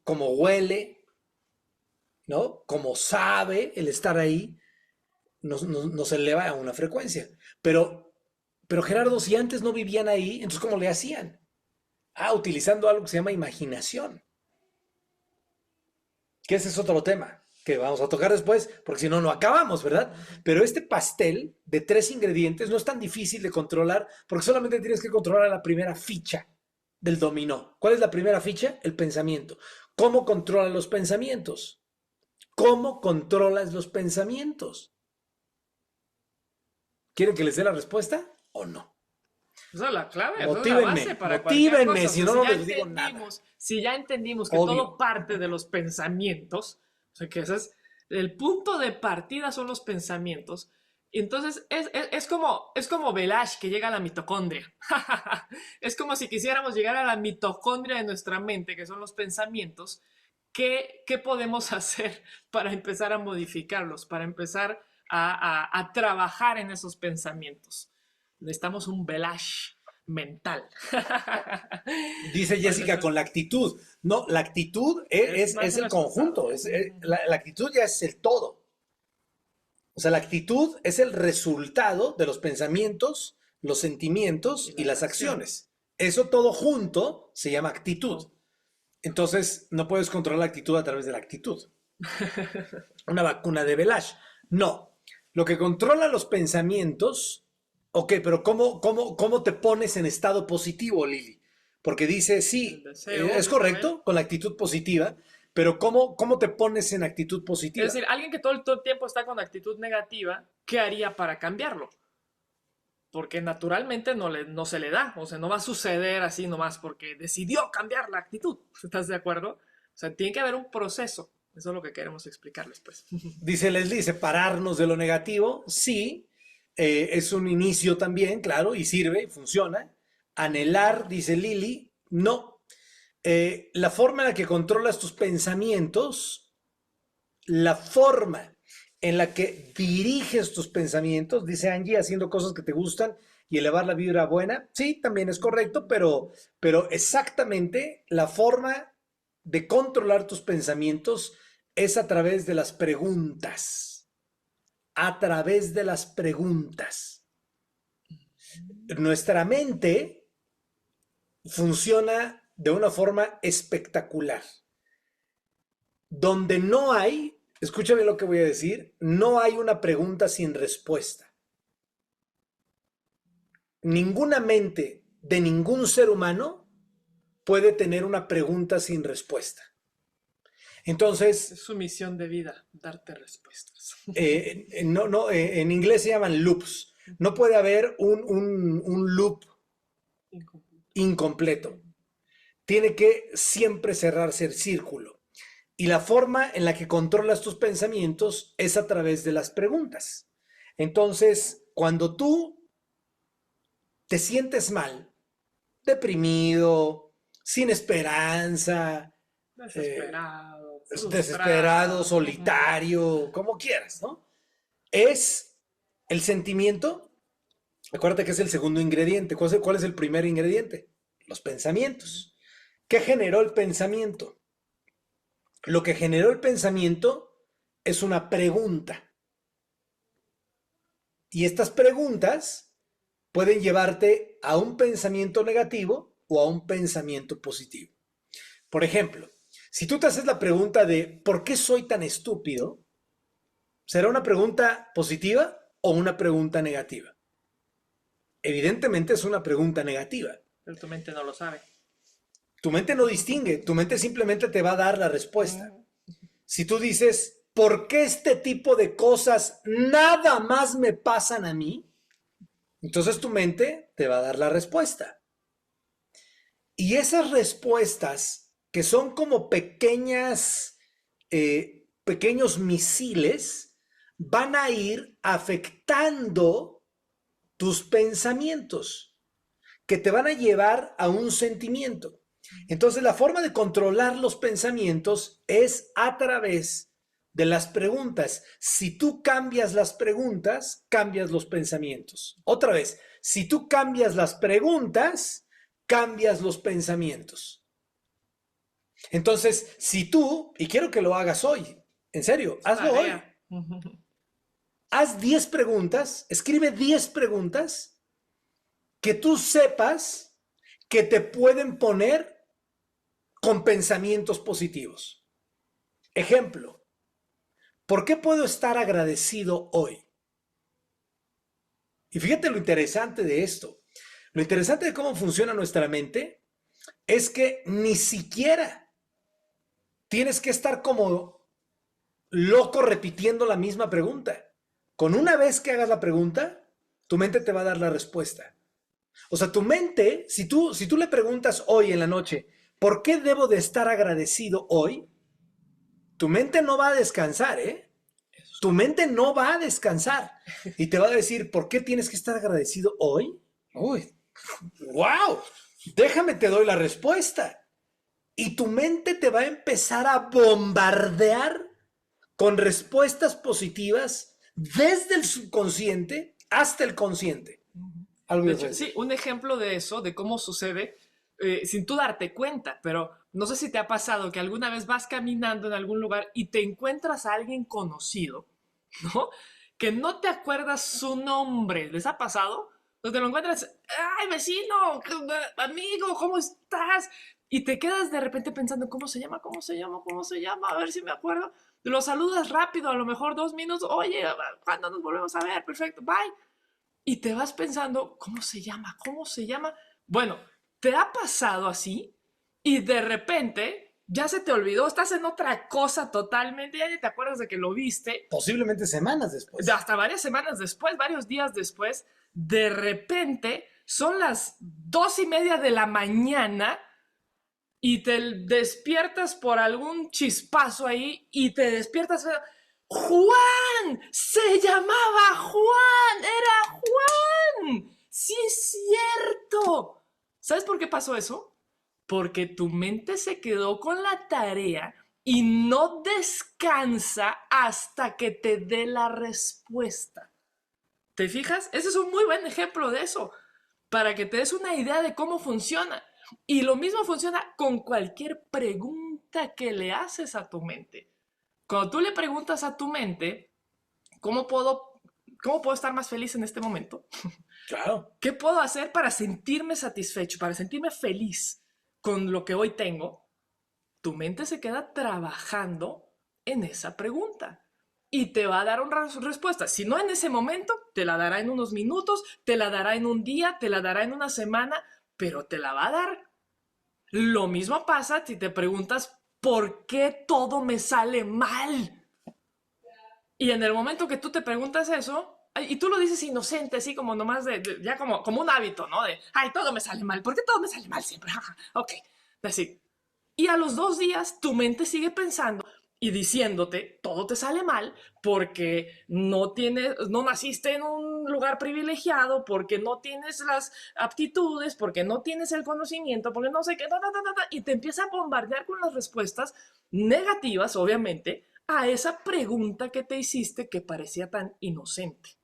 B: como huele, ¿no? Como sabe el estar ahí, nos eleva a una frecuencia. Pero Gerardo, si antes no vivían ahí, entonces ¿cómo le hacían? Utilizando algo que se llama imaginación. Que ese es otro tema que vamos a tocar después, porque si no, no acabamos, ¿verdad? Pero este pastel de 3 ingredientes no es tan difícil de controlar, porque solamente tienes que controlar la primera ficha del dominó. ¿Cuál es la primera ficha? El pensamiento. ¿Cómo controlas los pensamientos? ¿Cómo controlas los pensamientos? ¿Quieren que les dé la respuesta o no?
A: Esa es la clave,
B: motívenme,
A: esa es la base para
B: motívenme,
A: cosa.
B: Si no, no les digo nada.
A: Si ya entendimos que
B: Obvio.
A: todo parte de los pensamientos, o sea que ese es el punto de partida son los pensamientos. Entonces es como Velázquez que llega a la mitocondria. Es como si quisiéramos llegar a la mitocondria de nuestra mente, que son los pensamientos. ¿Qué podemos hacer para empezar a modificarlos, para empezar a trabajar en esos pensamientos? Necesitamos un Velázquez mental.
B: Dice Jessica con la actitud. No, la actitud es el conjunto. La actitud ya es el todo. O sea, la actitud es el resultado de los pensamientos, los sentimientos y las acciones. Eso todo junto se llama actitud. Entonces, no puedes controlar la actitud a través de la actitud. Una vacuna de Velázquez. No. Lo que controla los pensamientos. Ok, pero ¿cómo te pones en estado positivo, Lili? Porque dice, sí, es correcto, con la actitud positiva, pero ¿cómo te pones en actitud positiva?
A: Es decir, alguien que todo el tiempo está con actitud negativa, ¿qué haría para cambiarlo? Porque naturalmente no se le da, o sea, no va a suceder así nomás porque decidió cambiar la actitud. ¿Estás de acuerdo? O sea, tiene que haber un proceso. Eso es lo que queremos explicarles, pues.
B: Dice Leslie, separarnos de lo negativo, sí, Es un inicio también, claro, y sirve, funciona. Anhelar, dice Lili, no. La forma en la que controlas tus pensamientos, la forma en la que diriges tus pensamientos, dice Angie, haciendo cosas que te gustan y elevar la vibra buena, sí, también es correcto, pero exactamente la forma de controlar tus pensamientos es a través de las preguntas. A través de las preguntas. Nuestra mente funciona de una forma espectacular. Donde no hay, escúchame lo que voy a decir, no hay una pregunta sin respuesta. Ninguna mente de ningún ser humano puede tener una pregunta sin respuesta. Entonces,
A: Es su misión de vida, darte respuestas.
B: en inglés se llaman loops. No puede haber un loop incompleto. Tiene que siempre cerrarse el círculo. Y la forma en la que controlas tus pensamientos es a través de las preguntas. Entonces, cuando tú te sientes mal, deprimido, sin esperanza,
A: Desesperado,
B: desesperado,
A: frustrado.
B: solitario, como quieras, ¿no? Es el sentimiento. Acuérdate que es el segundo ingrediente. ¿Cuál es el primer ingrediente? Los pensamientos. ¿Qué generó el pensamiento? Lo que generó el pensamiento es una pregunta. Y estas preguntas pueden llevarte a un pensamiento negativo o a un pensamiento positivo. Por ejemplo, si tú te haces la pregunta de ¿por qué soy tan estúpido? ¿Será una pregunta positiva o una pregunta negativa? Evidentemente es una pregunta negativa.
A: Pero tu mente no lo sabe.
B: Tu mente no distingue, tu mente simplemente te va a dar la respuesta. Si tú dices, ¿por qué este tipo de cosas nada más me pasan a mí? Entonces tu mente te va a dar la respuesta. Y esas respuestas, que son como pequeños misiles, van a ir afectando tus pensamientos, que te van a llevar a un sentimiento. Entonces, la forma de controlar los pensamientos es a través de las preguntas. Si tú cambias las preguntas, cambias los pensamientos. Otra vez, si tú cambias las preguntas, cambias los pensamientos. Entonces, si tú, y quiero que lo hagas hoy, en serio, hazlo hoy. Haz 10 preguntas, escribe 10 preguntas que tú sepas que te pueden poner con pensamientos positivos. Ejemplo, ¿por qué puedo estar agradecido hoy? Y fíjate lo interesante de esto. Lo interesante de cómo funciona nuestra mente es que ni siquiera tienes que estar como loco repitiendo la misma pregunta. Con una vez que hagas la pregunta, tu mente te va a dar la respuesta. O sea, tu mente, si tú le preguntas hoy en la noche, ¿por qué debo de estar agradecido hoy? Tu mente no va a descansar, ¿eh? Tu mente no va a descansar. Y te va a decir, ¿por qué tienes que estar agradecido hoy? Uy, wow, déjame te doy la respuesta. Y tu mente te va a empezar a bombardear con respuestas positivas desde el subconsciente hasta el consciente.
A: Algo de hecho, sí, un ejemplo de eso, de cómo sucede, sin tú darte cuenta, pero no sé si te ha pasado que alguna vez vas caminando en algún lugar y te encuentras a alguien conocido, ¿no? Que no te acuerdas su nombre. ¿Les ha pasado? Donde lo encuentras, ¡ay, vecino! Amigo, ¿cómo estás? Y te quedas de repente pensando, ¿cómo se llama? ¿Cómo se llama? ¿Cómo se llama? A ver si me acuerdo. Lo saludas rápido, a lo mejor 2 minutos. Oye, ¿cuándo nos volvemos a ver? Perfecto, bye. Y te vas pensando, ¿cómo se llama? ¿Cómo se llama? Bueno, ¿te ha pasado así? Y de repente ya se te olvidó, estás en otra cosa totalmente, ya ni te acuerdas de que lo viste.
B: Posiblemente semanas después.
A: Hasta varias semanas después, varios días después, de repente son las 2:30 de la mañana y te despiertas por algún chispazo ahí y te despiertas. Juan, se llamaba Juan, era Juan. Sí es cierto. ¿Sabes por qué pasó eso? Porque tu mente se quedó con la tarea y no descansa hasta que te dé la respuesta. ¿Te fijas? Ese es un muy buen ejemplo de eso, para que te des una idea de cómo funciona. Y lo mismo funciona con cualquier pregunta que le haces a tu mente. Cuando tú le preguntas a tu mente, ¿cómo puedo estar más feliz en este momento?
B: Claro.
A: ¿Qué puedo hacer para sentirme satisfecho, para sentirme feliz con lo que hoy tengo? Tu mente se queda trabajando en esa pregunta y te va a dar una respuesta. Si no en ese momento, te la dará en unos minutos, te la dará en un día, te la dará en una semana, pero te la va a dar. Lo mismo pasa si te preguntas por qué todo me sale mal. Y en el momento que tú te preguntas eso, y tú lo dices inocente, así como nomás ya como un hábito, ¿no? Ay, todo me sale mal. ¿Por qué todo me sale mal siempre? Ok, así. Y a los 2 días tu mente sigue pensando y diciéndote, todo te sale mal porque no naciste en un lugar privilegiado, porque no tienes las aptitudes, porque no tienes el conocimiento, porque no sé qué, y te empieza a bombardear con las respuestas negativas, obviamente, a esa pregunta que te hiciste que parecía tan inocente.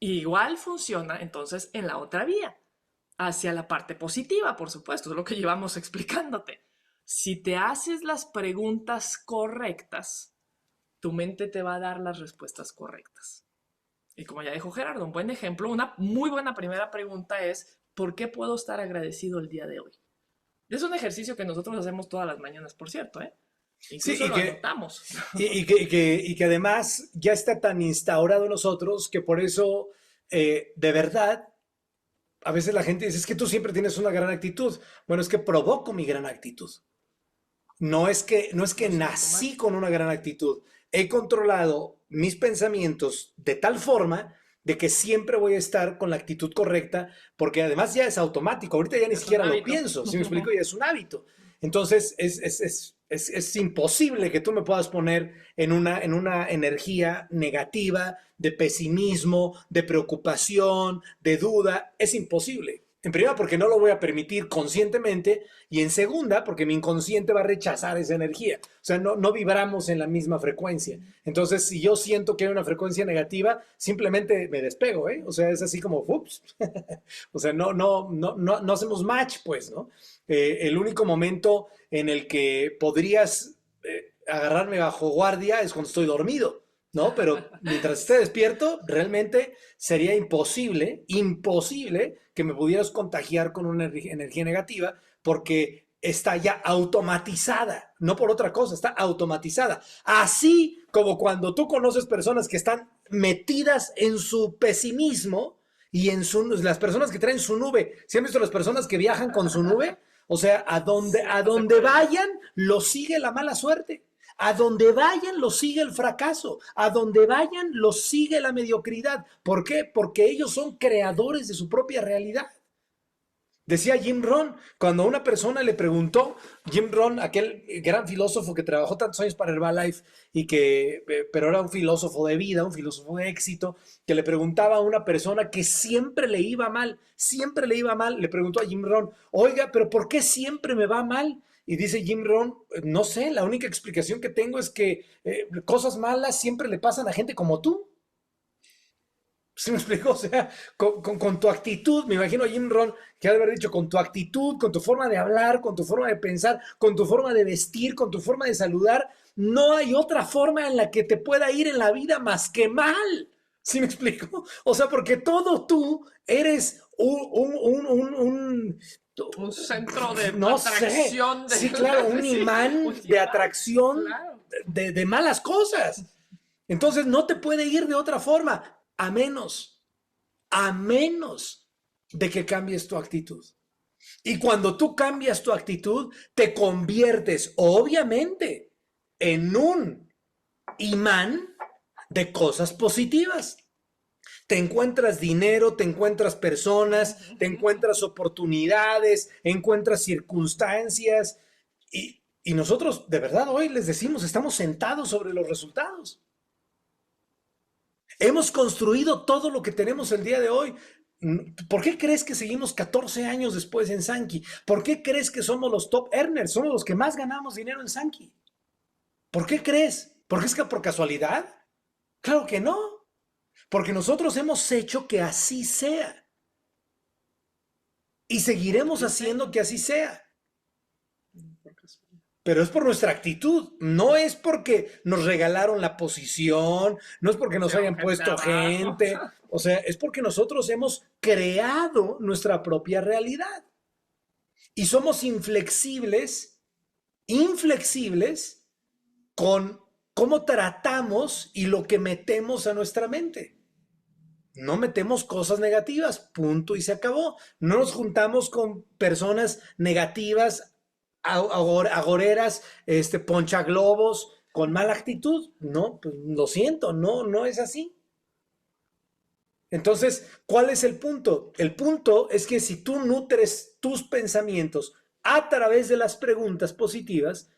A: Igual funciona entonces en la otra vía, hacia la parte positiva, por supuesto, es lo que llevamos explicándote. Si te haces las preguntas correctas, tu mente te va a dar las respuestas correctas. Y como ya dijo Gerardo, un buen ejemplo, una muy buena primera pregunta es, ¿por qué puedo estar agradecido el día de hoy? Es un ejercicio que nosotros hacemos todas las mañanas, por cierto, ¿eh?
B: Sí,
A: Incluso lo anotamos.
B: y que además ya está tan instaurado en nosotros que por eso, de verdad, a veces la gente dice, es que tú siempre tienes una gran actitud. Bueno, es que provoco mi gran actitud. No es que nací con una gran actitud. He controlado mis pensamientos de tal forma de que siempre voy a estar con la actitud correcta, porque además ya es automático. Ahorita ya ni
A: Es un
B: siquiera lo
A: hábito.
B: pienso, ¿sí me explico? Ya es un hábito. Entonces, es imposible que tú me puedas poner en una energía negativa, de pesimismo, de preocupación, de duda. Es imposible. En primera, porque no lo voy a permitir conscientemente, y en segunda, porque mi inconsciente va a rechazar esa energía. O sea, no vibramos en la misma frecuencia. Entonces, si yo siento que hay una frecuencia negativa, simplemente me despego, ¿eh? O sea, es así como, ups. O sea, no hacemos match, pues, ¿no? El único momento en el que podrías agarrarme bajo guardia es cuando estoy dormido, ¿no? Pero mientras esté despierto, realmente sería imposible que me pudieras contagiar con una energía negativa, porque está ya automatizada, no por otra cosa, está automatizada. Así como cuando tú conoces personas que están metidas en su pesimismo y las personas que traen su nube. ¿Sí han visto las personas que viajan con su nube? O sea, a donde vayan, los sigue la mala suerte. A donde vayan, los sigue el fracaso. A donde vayan, los sigue la mediocridad. ¿Por qué? Porque ellos son creadores de su propia realidad. Decía Jim Rohn, cuando una persona le preguntó, Jim Rohn, aquel gran filósofo que trabajó tantos años para Herbalife pero era un filósofo de vida, un filósofo de éxito, que le preguntaba a una persona que siempre le iba mal, le preguntó a Jim Rohn, oiga, pero ¿por qué siempre me va mal? Y dice Jim Rohn, no sé, la única explicación que tengo es que cosas malas siempre le pasan a gente como tú. ¿Sí me explico? O sea, con tu actitud, me imagino a Jim Rohn que ha de haber dicho, con tu actitud, con tu forma de hablar, con tu forma de pensar, con tu forma de vestir, con tu forma de saludar, no hay otra forma en la que te pueda ir en la vida más que mal. ¿Sí me explico? O sea, porque todo tú eres
A: Un centro de
B: no sé,
A: atracción.
B: sí, claro, un
A: Sí,
B: imán
A: un
B: de
A: imán,
B: atracción
A: claro.
B: de malas cosas. Entonces no te puede ir de otra forma, a menos de que cambies tu actitud. Y cuando tú cambias tu actitud, te conviertes, obviamente, en un imán de cosas positivas. Te encuentras dinero, te encuentras personas, te encuentras oportunidades, encuentras circunstancias, y Y nosotros, de verdad, hoy les decimos, estamos sentados sobre los resultados. Hemos construido todo lo que tenemos el día de hoy. ¿Por qué crees que seguimos 14 años después en Sankey? ¿Por qué crees que somos los top earners? Somos los que más ganamos dinero en Sankey. ¿Por qué crees? ¿Por qué es que por casualidad? Claro que no. Porque nosotros hemos hecho que así sea. Y seguiremos haciendo que así sea. Pero es por nuestra actitud, no es porque nos regalaron la posición, no es porque nos hayan puesto gente, o sea, es porque nosotros hemos creado nuestra propia realidad. Y somos inflexibles con cómo tratamos y lo que metemos a nuestra mente. No metemos cosas negativas, punto y se acabó. No nos juntamos con personas negativas, agoreras, ponchaglobos, con mala actitud. No, pues lo siento, no es así. Entonces, ¿cuál es el punto? El punto es que si tú nutres tus pensamientos a través de las preguntas positivas,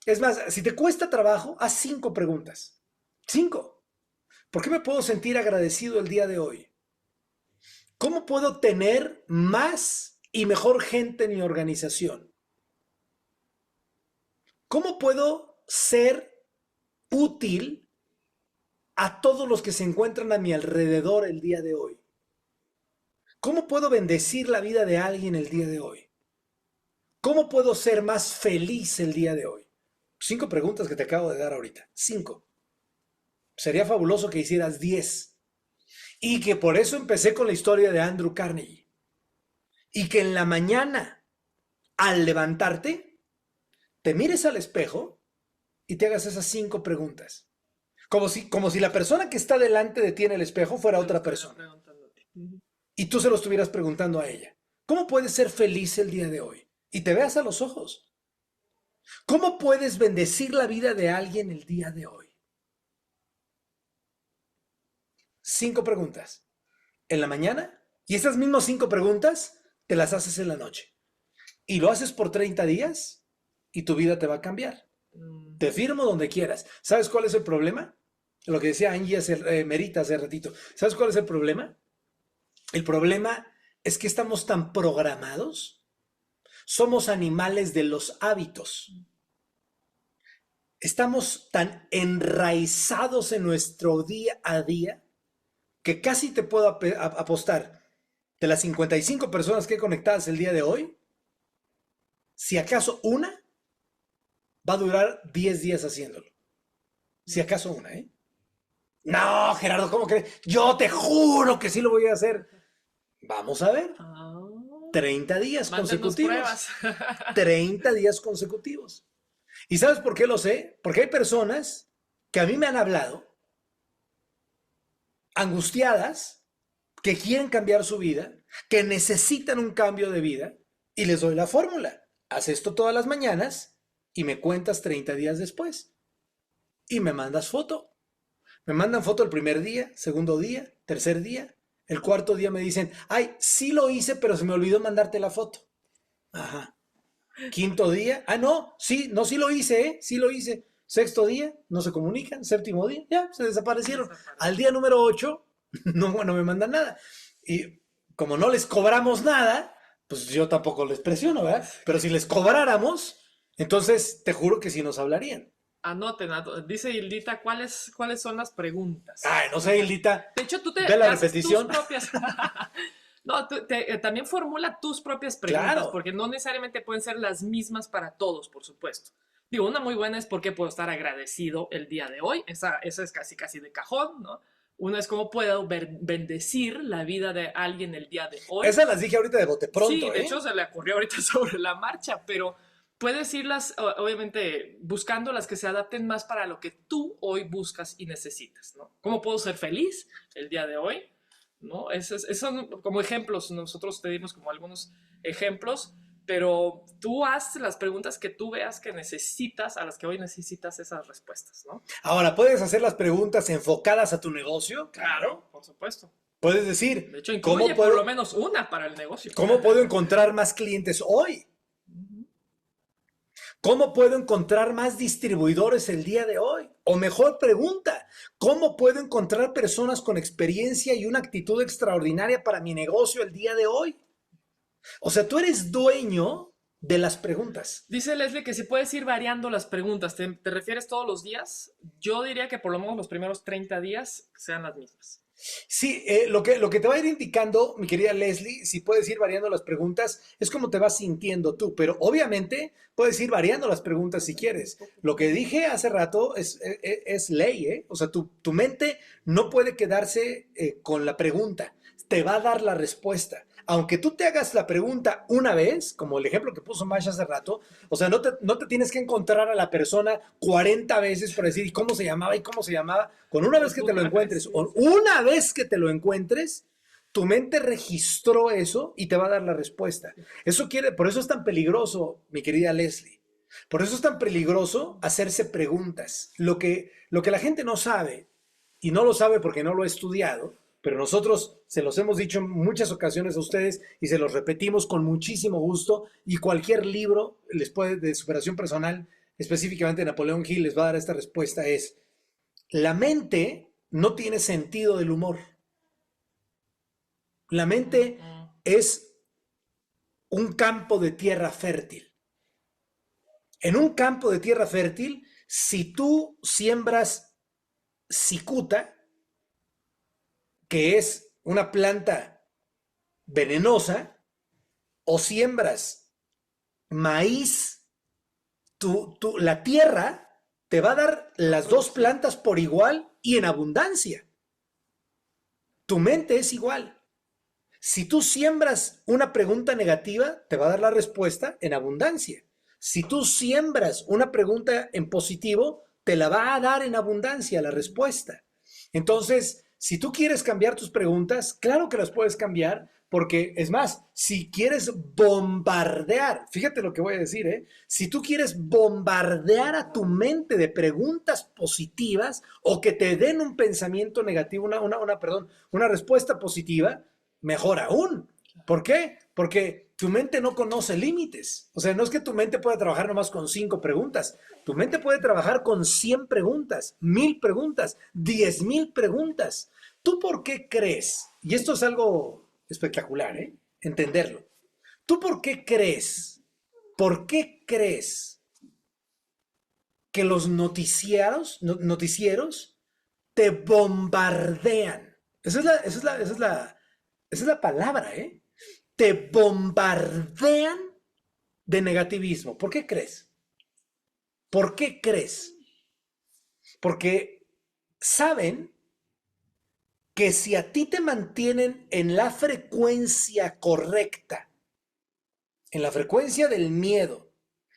B: es más, si te cuesta trabajo, haz 5 preguntas. 5. ¿Por qué me puedo sentir agradecido el día de hoy? ¿Cómo puedo tener más y mejor gente en mi organización? ¿Cómo puedo ser útil a todos los que se encuentran a mi alrededor el día de hoy? ¿Cómo puedo bendecir la vida de alguien el día de hoy? ¿Cómo puedo ser más feliz el día de hoy? 5 preguntas que te acabo de dar ahorita. 5. Sería fabuloso que hicieras 10. Y que por eso empecé con la historia de Andrew Carnegie. Y que en la mañana, al levantarte, te mires al espejo y te hagas esas 5 preguntas. Como si la persona que está delante de ti en el espejo fuera otra persona. Y tú se lo estuvieras preguntando a ella. ¿Cómo puedes ser feliz el día de hoy? Y te veas a los ojos. ¿Cómo puedes bendecir la vida de alguien el día de hoy? 5 preguntas en la mañana y estas mismas 5 preguntas te las haces en la noche. Y lo haces por 30 días y tu vida te va a cambiar. Te firmo donde quieras. ¿Sabes cuál es el problema? Lo que decía Angie Merita hace ratito. ¿Sabes cuál es el problema? El problema es que estamos tan programados. Somos animales de los hábitos. Estamos tan enraizados en nuestro día a día que casi te puedo apostar de las 55 personas que he conectadas el día de hoy, si acaso una va a durar 10 días haciéndolo. Si acaso una, ¿eh? No, Gerardo, ¿cómo crees? Yo te juro que sí lo voy a hacer. Vamos a ver. 30 días consecutivos. 30 días consecutivos. ¿Y sabes por qué lo sé? Porque hay personas que a mí me han hablado angustiadas, que quieren cambiar su vida, que necesitan un cambio de vida, y les doy la fórmula. Haz esto todas las mañanas y me cuentas 30 días después. Y me mandas foto. Me mandan foto el primer día, segundo día, tercer día. El cuarto día me dicen, ay, sí lo hice, pero se me olvidó mandarte la foto. Ajá. Quinto día, sí lo hice, sí lo hice. Sexto día, no se comunican. Séptimo día, ya, se desaparecieron. Al día número 8, no me mandan nada. Y como no les cobramos nada, pues yo tampoco les presiono, ¿verdad? Pero si les cobráramos, entonces te juro que sí nos hablarían.
A: Anoten, dice Hildita, ¿cuáles son las preguntas?
B: Ay, no sé, Hildita.
A: De hecho, tú te
B: ve la repetición.
A: Tus propias... No, también formula tus propias preguntas, claro, porque no necesariamente pueden ser las mismas para todos, por supuesto. Digo, una muy buena es por qué puedo estar agradecido el día de hoy. Esa es casi de cajón, ¿no? Una es cómo puedo bendecir la vida de alguien el día de hoy.
B: Esas las dije ahorita de bote pronto.
A: Sí, de hecho se le ocurrió ahorita sobre la marcha, pero puedes irlas, obviamente, buscando las que se adapten más para lo que tú hoy buscas y necesitas, ¿no? ¿Cómo puedo ser feliz el día de hoy? ¿No? Esos son como ejemplos, nosotros te dimos como algunos ejemplos, pero tú haz las preguntas que tú veas que necesitas, a las que hoy necesitas esas respuestas, ¿no?
B: Ahora, ¿puedes hacer las preguntas enfocadas a tu negocio?
A: Claro, por supuesto.
B: Puedes decir,
A: de hecho, incluye por lo menos una para el negocio.
B: ¿Cómo puedo encontrar más clientes hoy? ¿Cómo puedo encontrar más distribuidores el día de hoy? O mejor pregunta, ¿cómo puedo encontrar personas con experiencia y una actitud extraordinaria para mi negocio el día de hoy? O sea, tú eres dueño de las preguntas.
A: Dice Leslie que si puedes ir variando las preguntas, ¿te refieres todos los días? Yo diría que por lo menos los primeros 30 días sean las mismas.
B: Sí, lo que te va a ir indicando, mi querida Leslie, si puedes ir variando las preguntas, es como te vas sintiendo tú, pero obviamente puedes ir variando las preguntas si quieres. Lo que dije hace rato es ley, ¿eh? O sea, tu mente no puede quedarse con la pregunta, te va a dar la respuesta. Aunque tú te hagas la pregunta una vez, como el ejemplo que puso Masha hace rato, o sea, no te tienes que encontrar a la persona 40 veces para decir, ¿y cómo se llamaba? ¿Y cómo se llamaba? Con una vez que te lo encuentres, o una vez que te lo encuentres, tu mente registró eso y te va a dar la respuesta. Por eso es tan peligroso, mi querida Leslie. Por eso es tan peligroso hacerse preguntas. Lo que la gente no sabe, y no lo sabe porque no lo ha estudiado, pero nosotros se los hemos dicho en muchas ocasiones a ustedes y se los repetimos con muchísimo gusto, y cualquier libro de superación personal, específicamente Napoleón Hill, les va a dar esta respuesta, es: la mente no tiene sentido del humor. La mente es un campo de tierra fértil. En un campo de tierra fértil, si tú siembras cicuta, que es una planta venenosa, o siembras maíz, la tierra te va a dar las dos plantas por igual y en abundancia. Tu mente es igual. Si tú siembras una pregunta negativa, te va a dar la respuesta en abundancia. Si tú siembras una pregunta en positivo, te la va a dar en abundancia la respuesta. Entonces, si tú quieres cambiar tus preguntas, claro que las puedes cambiar, porque es más, si quieres bombardear, fíjate lo que voy a decir, ¿eh? Si tú quieres bombardear a tu mente de preguntas positivas o que te den un pensamiento negativo, una respuesta positiva, mejor aún. ¿Por qué? Porque tu mente no conoce límites. O sea, no es que tu mente pueda trabajar nomás con 5 preguntas. Tu mente puede trabajar con 100 preguntas, 1000 preguntas, 10,000 preguntas. ¿Tú por qué crees? Y esto es algo espectacular, ¿eh? Entenderlo. ¿Tú por qué crees? ¿Por qué crees que los noticieros te bombardean? Esa es la palabra, ¿eh? Te bombardean de negativismo. ¿Por qué crees? ¿Por qué crees? Porque saben que si a ti te mantienen en la frecuencia correcta, en la frecuencia del miedo,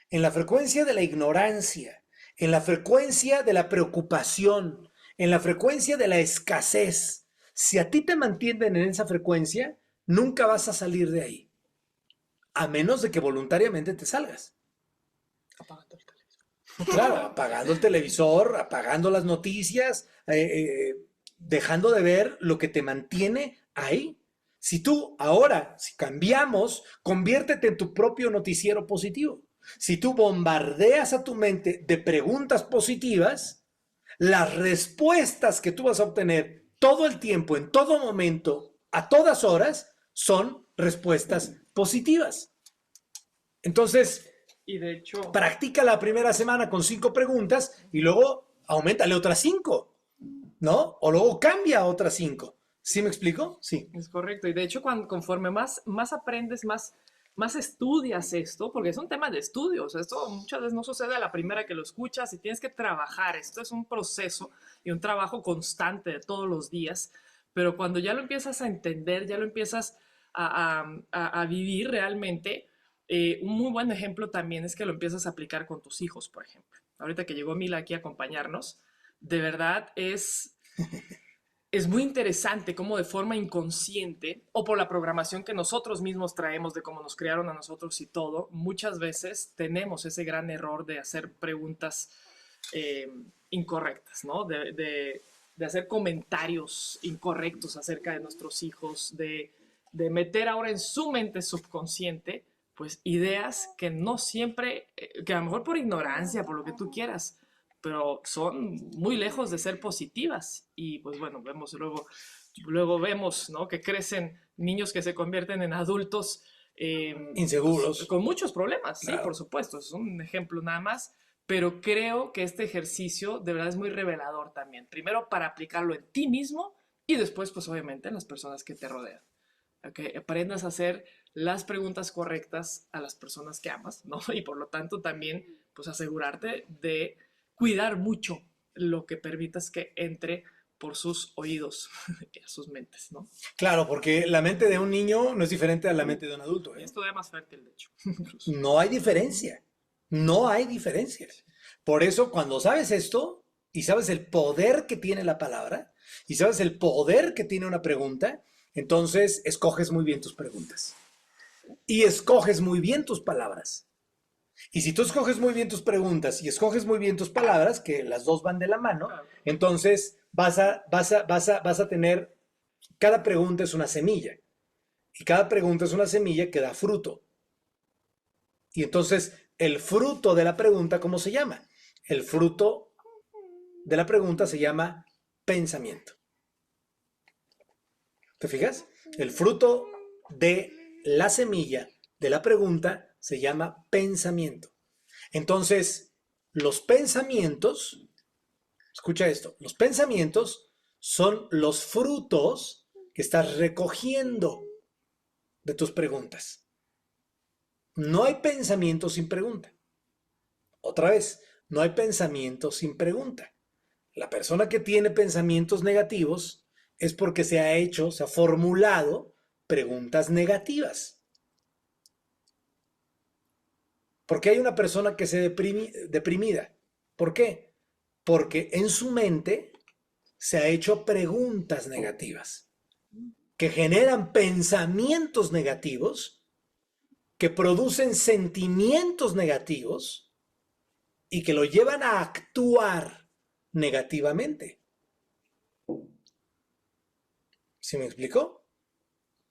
B: en la frecuencia de la ignorancia, en la frecuencia de la preocupación, en la frecuencia de la escasez, si a ti te mantienen en esa frecuencia, nunca vas a salir de ahí, a menos de que voluntariamente te salgas.
A: Apagando el televisor.
B: Claro, apagando el televisor, apagando las noticias, dejando de ver lo que te mantiene ahí. Si tú ahora, si cambiamos, conviértete en tu propio noticiero positivo. Si tú bombardeas a tu mente de preguntas positivas, las respuestas que tú vas a obtener todo el tiempo, en todo momento, a todas horas, son respuestas positivas. Entonces,
A: y de hecho,
B: practica la primera semana con 5 preguntas y luego auméntale otras 5, ¿no? O luego cambia a otras 5. ¿Sí me explico? Sí.
A: es correcto. Y de hecho, conforme más aprendes, más estudias esto, porque es un tema de estudios. Esto muchas veces no sucede a la primera que lo escuchas y tienes que trabajar. Esto es un proceso y un trabajo constante de todos los días. Pero cuando ya lo empiezas a entender, ya lo empiezas a vivir realmente, un muy buen ejemplo también es que lo empiezas a aplicar con tus hijos, por ejemplo. Ahorita que llegó Mila aquí a acompañarnos, de verdad es muy interesante cómo de forma inconsciente o por la programación que nosotros mismos traemos de cómo nos criaron a nosotros y todo, muchas veces tenemos ese gran error de hacer preguntas incorrectas, ¿no? De hacer comentarios incorrectos acerca de nuestros hijos, de meter ahora en su mente subconsciente pues ideas que no siempre, que a lo mejor por ignorancia, por lo que tú quieras, pero son muy lejos de ser positivas. Y pues bueno, vemos luego vemos, ¿no? Que crecen niños que se convierten en adultos pues,
B: Inseguros.
A: con muchos problemas, sí, por
B: Claro.
A: supuesto, es un ejemplo nada más, pero creo que este ejercicio de verdad es muy revelador también. Primero para aplicarlo en ti mismo y después, pues obviamente, en las personas que te rodean. Que aprendas a hacer las preguntas correctas a las personas que amas, ¿no? Y por lo tanto también, pues asegurarte de cuidar mucho lo que permitas que entre por sus oídos y a sus mentes, ¿no?
B: Claro, porque la mente de un niño no es diferente a la mente de un adulto,
A: Y
B: ¿eh?
A: es todavía más fértil, de hecho, incluso.
B: No hay diferencia. No hay diferencia. Por eso, cuando sabes esto y sabes el poder que tiene la palabra y sabes el poder que tiene una pregunta, entonces escoges muy bien tus preguntas y escoges muy bien tus palabras. Y si tú escoges muy bien tus preguntas y escoges muy bien tus palabras, que las dos van de la mano,
A: Claro.
B: entonces vas a tener, cada pregunta es una semilla y cada pregunta es una semilla que da fruto. Y entonces, el fruto de la pregunta, ¿cómo se llama? El fruto de la pregunta se llama pensamiento. ¿Te fijas? El fruto de la semilla de la pregunta se llama pensamiento. Entonces, los pensamientos, escucha esto, los pensamientos son los frutos que estás recogiendo de tus preguntas. No hay pensamiento sin pregunta. Otra vez, no hay pensamiento sin pregunta. La persona que tiene pensamientos negativos es porque se ha hecho, se ha formulado preguntas negativas. ¿Por qué hay una persona que se deprimida? ¿Por qué? Porque en su mente se ha hecho preguntas negativas que generan pensamientos negativos, que producen sentimientos negativos y que lo llevan a actuar negativamente. ¿Sí me explico?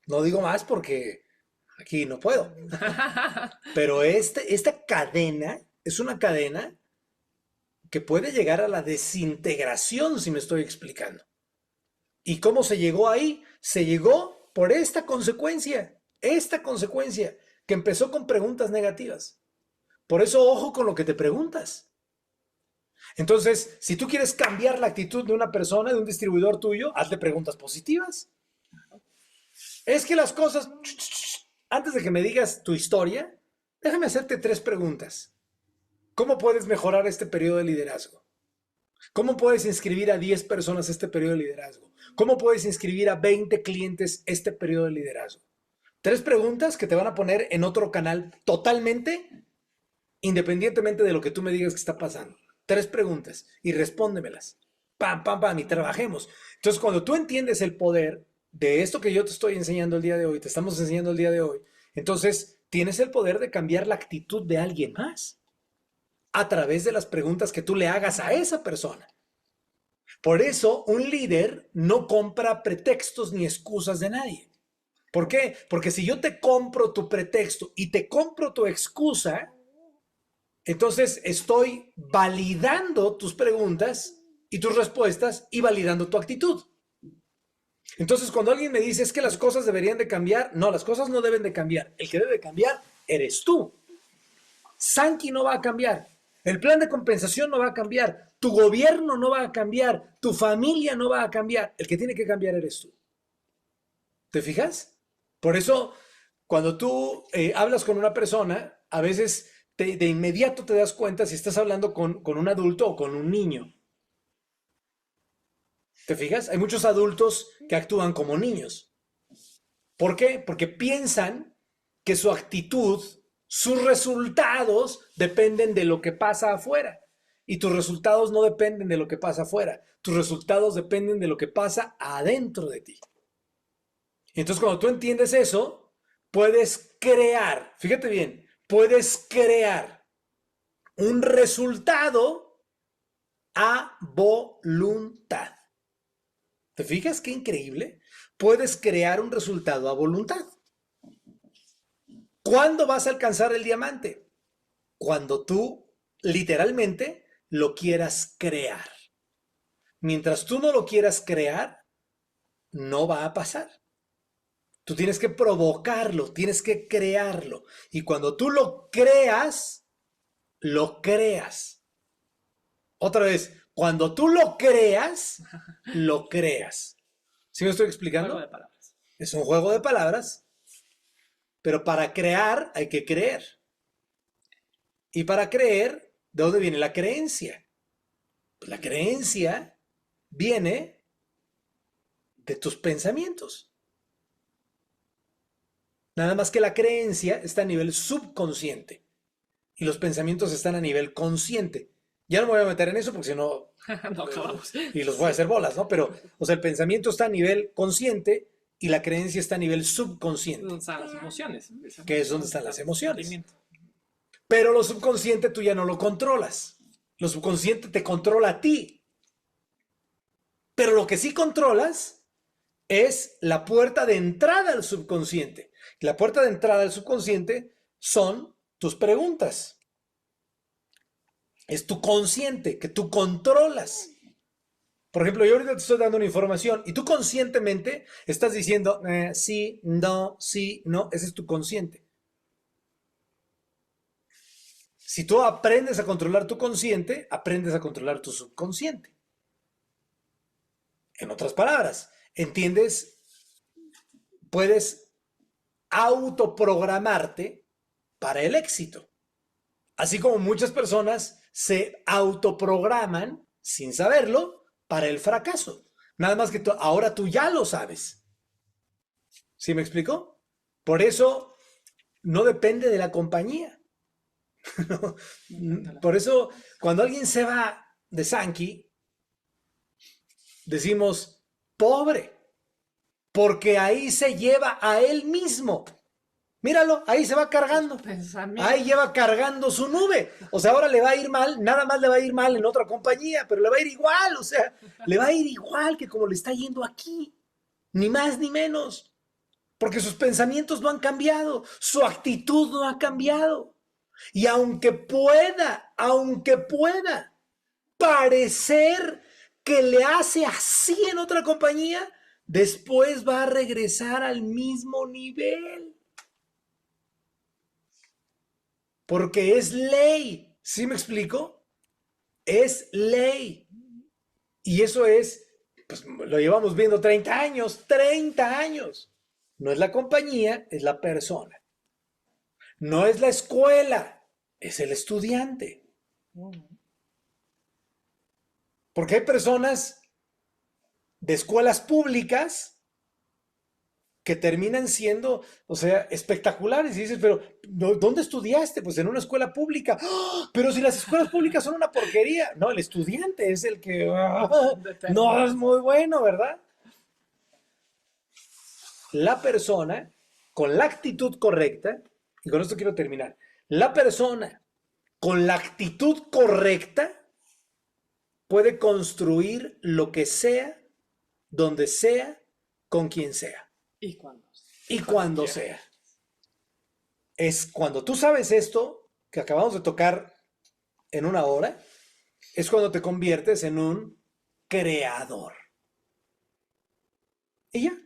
B: No digo más porque aquí no puedo. Pero esta cadena es una cadena que puede llegar a la desintegración, si me estoy explicando. ¿Y cómo se llegó ahí? Se llegó por esta consecuencia que empezó con preguntas negativas. Por eso, ojo con lo que te preguntas. Entonces, si tú quieres cambiar la actitud de una persona, de un distribuidor tuyo, hazle preguntas positivas. Es que las cosas, antes de que me digas tu historia, déjame hacerte 3 preguntas. ¿Cómo puedes mejorar este periodo de liderazgo? ¿Cómo puedes inscribir a 10 personas este periodo de liderazgo? ¿Cómo puedes inscribir a 20 clientes este periodo de liderazgo? 3 preguntas que te van a poner en otro canal totalmente, independientemente de lo que tú me digas que está pasando. 3 preguntas y respóndemelas. Pam, pam, pam, y trabajemos. Entonces, cuando tú entiendes el poder de esto que yo te estoy enseñando el día de hoy, te estamos enseñando el día de hoy, entonces tienes el poder de cambiar la actitud de alguien más a través de las preguntas que tú le hagas a esa persona. Por eso, un líder no compra pretextos ni excusas de nadie. ¿Por qué? Porque si yo te compro tu pretexto y te compro tu excusa, entonces estoy validando tus preguntas y tus respuestas y validando tu actitud. Entonces, cuando alguien me dice es que las cosas deberían de cambiar, no, las cosas no deben de cambiar. El que debe de cambiar eres tú. Sankey no va a cambiar. El plan de compensación no va a cambiar. Tu gobierno no va a cambiar. Tu familia no va a cambiar. El que tiene que cambiar eres tú. ¿Te fijas? Por eso, cuando tú hablas con una persona, a veces de inmediato te das cuenta si estás hablando con un adulto o con un niño. ¿Te fijas? Hay muchos adultos que actúan como niños. ¿Por qué? Porque piensan que su actitud, sus resultados dependen de lo que pasa afuera. Y tus resultados no dependen de lo que pasa afuera. Tus resultados dependen de lo que pasa adentro de ti. Entonces, cuando tú entiendes eso, puedes crear, fíjate bien, puedes crear un resultado a voluntad. ¿Te fijas qué increíble? Puedes crear un resultado a voluntad. ¿Cuándo vas a alcanzar el diamante? Cuando tú literalmente lo quieras crear. Mientras tú no lo quieras crear, no va a pasar. Tú tienes que provocarlo, tienes que crearlo. Y cuando tú lo creas, lo creas. Otra vez, cuando tú lo creas, lo creas. ¿Sí me estoy explicando?
A: Juego de palabras.
B: Es un juego de palabras, pero para crear hay que creer. Y para creer, ¿de dónde viene la creencia? Pues la creencia viene de tus pensamientos. Nada más que la creencia está a nivel subconsciente y los pensamientos están a nivel consciente. Ya no me voy a meter en eso porque si no...
A: No acabamos.
B: Y los voy a hacer bolas, ¿no? Pero, o sea, el pensamiento está a nivel consciente y la creencia está a nivel subconsciente.
A: ¿Dónde están las emociones?
B: Que es donde están las emociones.
A: Sentimiento.
B: Pero lo subconsciente tú ya no lo controlas. Lo subconsciente te controla a ti. Pero lo que sí controlas es la puerta de entrada al subconsciente. La puerta de entrada al subconsciente son tus preguntas. Es tu consciente que tú controlas. Por ejemplo, yo ahorita te estoy dando una información y tú conscientemente estás diciendo sí, no, ese es tu consciente. Si tú aprendes a controlar tu consciente, aprendes a controlar tu subconsciente. En otras palabras, ¿entiendes? Puedes autoprogramarte para el éxito. Así como muchas personas se autoprograman sin saberlo para el fracaso. Nada más que ahora tú ya lo sabes. ¿Sí me explico? Por eso no depende de la compañía. Por eso cuando alguien se va de Sankey, decimos pobre, porque ahí se lleva a él mismo. Míralo, ahí se va cargando. Ahí lleva cargando su nube. O sea, ahora le va a ir mal, nada más le va a ir mal en otra compañía, pero le va a ir igual, o sea, le va a ir igual que como le está yendo aquí. Ni más ni menos. Porque sus pensamientos no han cambiado, su actitud no ha cambiado. Y aunque pueda parecer que le hace así en otra compañía, después va a regresar al mismo nivel. Porque es ley. ¿Sí me explico? Es ley. Y eso es, pues lo llevamos viendo 30 años, 30 años. No es la compañía, es la persona. No es la escuela, es el estudiante. Porque hay personas de escuelas públicas que terminan siendo, o sea, espectaculares. Y dices, pero ¿dónde estudiaste? Pues en una escuela pública. ¡Oh! Pero si las escuelas públicas son una porquería. No, el estudiante es el que no es muy bueno, ¿verdad? La persona con la actitud correcta, y con esto quiero terminar, la persona con la actitud correcta puede construir lo que sea, donde sea, con quien sea.
A: Y cuando.
B: Y cuando sea. Es cuando tú sabes esto que acabamos de tocar en una hora, es cuando te conviertes en un creador. Y ya.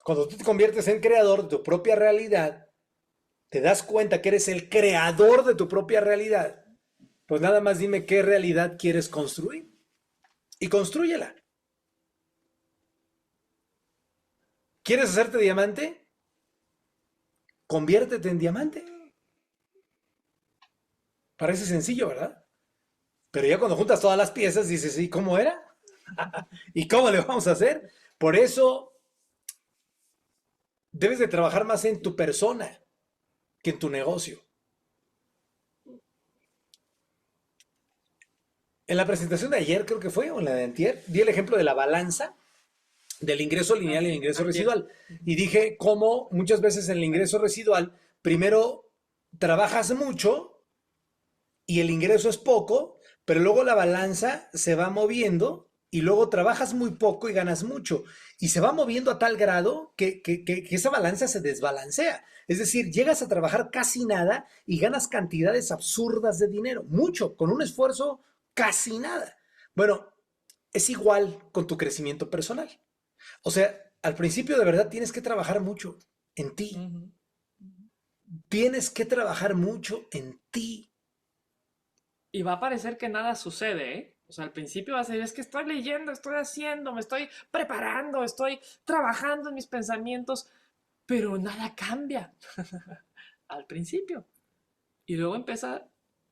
B: Cuando tú te conviertes en creador de tu propia realidad, te das cuenta que eres el creador de tu propia realidad, pues nada más dime qué realidad quieres construir y constrúyela. ¿Quieres hacerte diamante? Conviértete en diamante. Parece sencillo, ¿verdad? Pero ya cuando juntas todas las piezas dices, ¿y cómo era? ¿Y cómo le vamos a hacer? Por eso debes de trabajar más en tu persona que en tu negocio. En la presentación de ayer, creo que fue, o en la de antier, di el ejemplo de la balanza del ingreso lineal y el ingreso residual. Y dije cómo muchas veces en el ingreso residual, primero trabajas mucho y el ingreso es poco, pero luego la balanza se va moviendo y luego trabajas muy poco y ganas mucho. Y se va moviendo a tal grado que esa balanza se desbalancea. Es decir, llegas a trabajar casi nada y ganas cantidades absurdas de dinero. Mucho, con un esfuerzo casi nada. Bueno, es igual con tu crecimiento personal. O sea, al principio de verdad tienes que trabajar mucho en ti.
A: Ujú.
B: Tienes que trabajar mucho en ti.
A: Y va a parecer que nada sucede, ¿eh? O sea, al principio va a ser, es que estoy leyendo, estoy haciendo, me estoy preparando, estoy trabajando en mis pensamientos, pero nada cambia al principio. Y luego empieza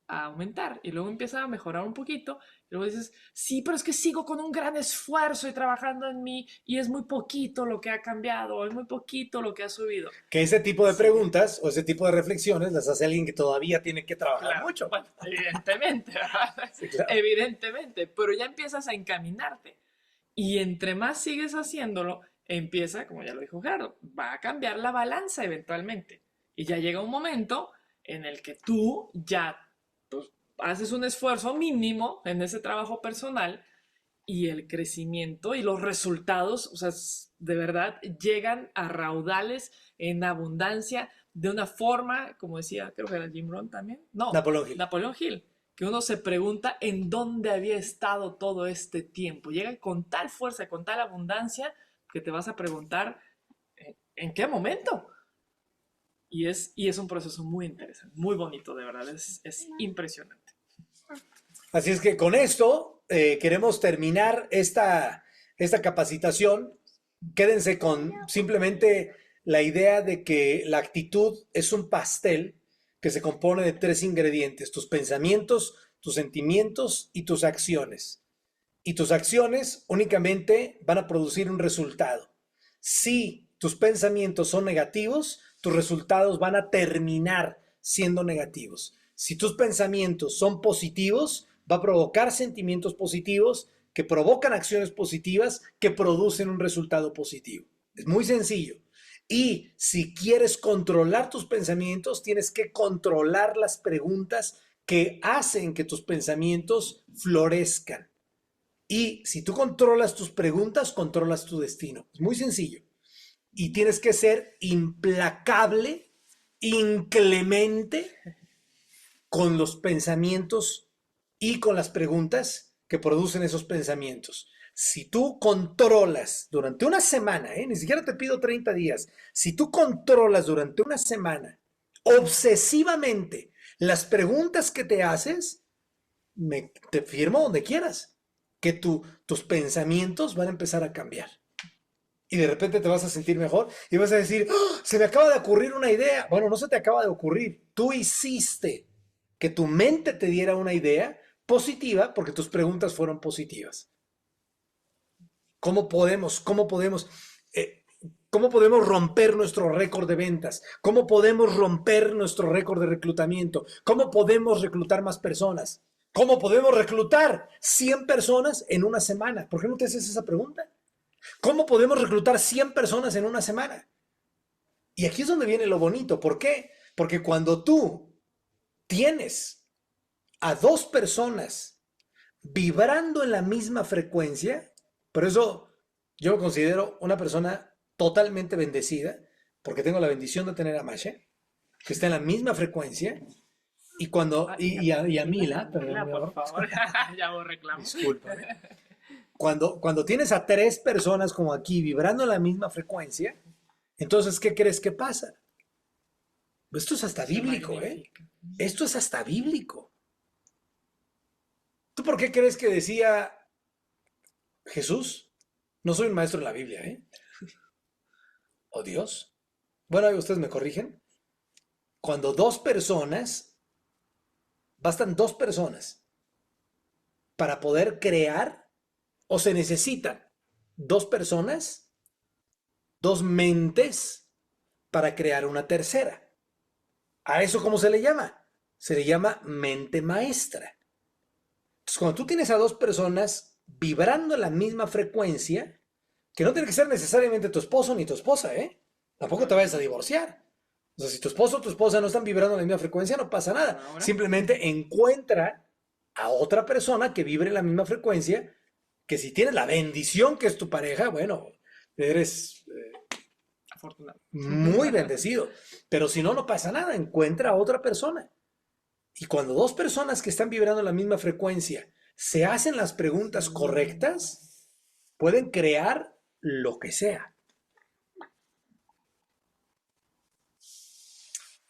A: a aumentar y luego empieza a mejorar un poquito. Y luego dices, sí, pero es que sigo con un gran esfuerzo y trabajando en mí y es muy poquito lo que ha cambiado, es muy poquito lo que ha subido.
B: Que ese tipo de
A: Sí,
B: preguntas o ese tipo de reflexiones las hace alguien que todavía tiene que trabajar
A: claro,
B: mucho.
A: bueno, evidentemente, ¿verdad?
B: Sí, claro.
A: Evidentemente, pero ya empiezas a encaminarte. Y entre más sigues haciéndolo, empieza, como ya lo dijo Gerardo, va a cambiar la balanza eventualmente. Y ya llega un momento en el que tú ya pues, haces un esfuerzo mínimo en ese trabajo personal y el crecimiento y los resultados, o sea, de verdad llegan a raudales en abundancia de una forma, como decía, creo que era Jim Rohn también, no,
B: Napoleón Hill.
A: Napoleón Hill, que uno se pregunta en dónde había estado todo este tiempo. Llega con tal fuerza, con tal abundancia, que te vas a preguntar en qué momento. Y es un proceso muy interesante, muy bonito, de verdad, es impresionante.
B: Así es que con esto queremos terminar esta capacitación. Quédense con simplemente la idea de que la actitud es un pastel que se compone de tres ingredientes: tus pensamientos, tus sentimientos y tus acciones. Y tus acciones únicamente van a producir un resultado. Si tus pensamientos son negativos, tus resultados van a terminar siendo negativos. Si tus pensamientos son positivos, va a provocar sentimientos positivos que provocan acciones positivas que producen un resultado positivo. Es muy sencillo. Y si quieres controlar tus pensamientos, tienes que controlar las preguntas que hacen que tus pensamientos florezcan. Y si tú controlas tus preguntas, controlas tu destino. Es muy sencillo. Y tienes que ser implacable, inclemente con los pensamientos y con las preguntas que producen esos pensamientos. Si tú controlas durante una semana, ni siquiera te pido 30 días, si tú controlas durante una semana obsesivamente las preguntas que te haces, te firmo donde quieras, que tus pensamientos van a empezar a cambiar. Y de repente te vas a sentir mejor y vas a decir, ¡oh, se me acaba de ocurrir una idea! Bueno, no se te acaba de ocurrir. Tú hiciste que tu mente te diera una idea positiva porque tus preguntas fueron positivas. ¿Cómo podemos romper nuestro récord de ventas? ¿Cómo podemos romper nuestro récord de reclutamiento? ¿Cómo podemos reclutar más personas? ¿Cómo podemos reclutar 100 personas en una semana? ¿Por qué no te haces esa pregunta? ¿Cómo podemos reclutar 100 personas en una semana? Y aquí es donde viene lo bonito. ¿Por qué? Porque cuando tú tienes a dos personas vibrando en la misma frecuencia, por eso yo me considero una persona totalmente bendecida, porque tengo la bendición de tener a Masha, que está en la misma frecuencia, y cuando y a Mila, perdón,
A: Por favor, ya vos reclamo.
B: discúlpame. Cuando tienes a tres personas como aquí vibrando en la misma frecuencia, entonces, ¿qué crees que pasa? Esto es hasta bíblico, ¿eh? Esto es hasta bíblico. ¿Tú por qué crees que decía Jesús? No soy un maestro en la Biblia, ¿eh? ¿O Dios? Bueno, ahí ustedes me corrigen. Cuando bastan dos personas para poder crear, o se necesitan dos personas, dos mentes para crear una tercera. ¿A eso cómo se le llama? Se le llama mente maestra. Entonces, cuando tú tienes a dos personas vibrando en la misma frecuencia, que no tiene que ser necesariamente tu esposo ni tu esposa, ¿eh? Tampoco te vayas a divorciar. O sea, si tu esposo o tu esposa no están vibrando en la misma frecuencia, no pasa nada. Simplemente encuentra a otra persona que vibre en la misma frecuencia que si tienes la bendición que es tu pareja, bueno, eres
A: Afortunado.
B: muy bendecido. Pero si no, no pasa nada. Encuentra a otra persona. Y cuando dos personas que están vibrando en la misma frecuencia se hacen las preguntas correctas, pueden crear lo que sea.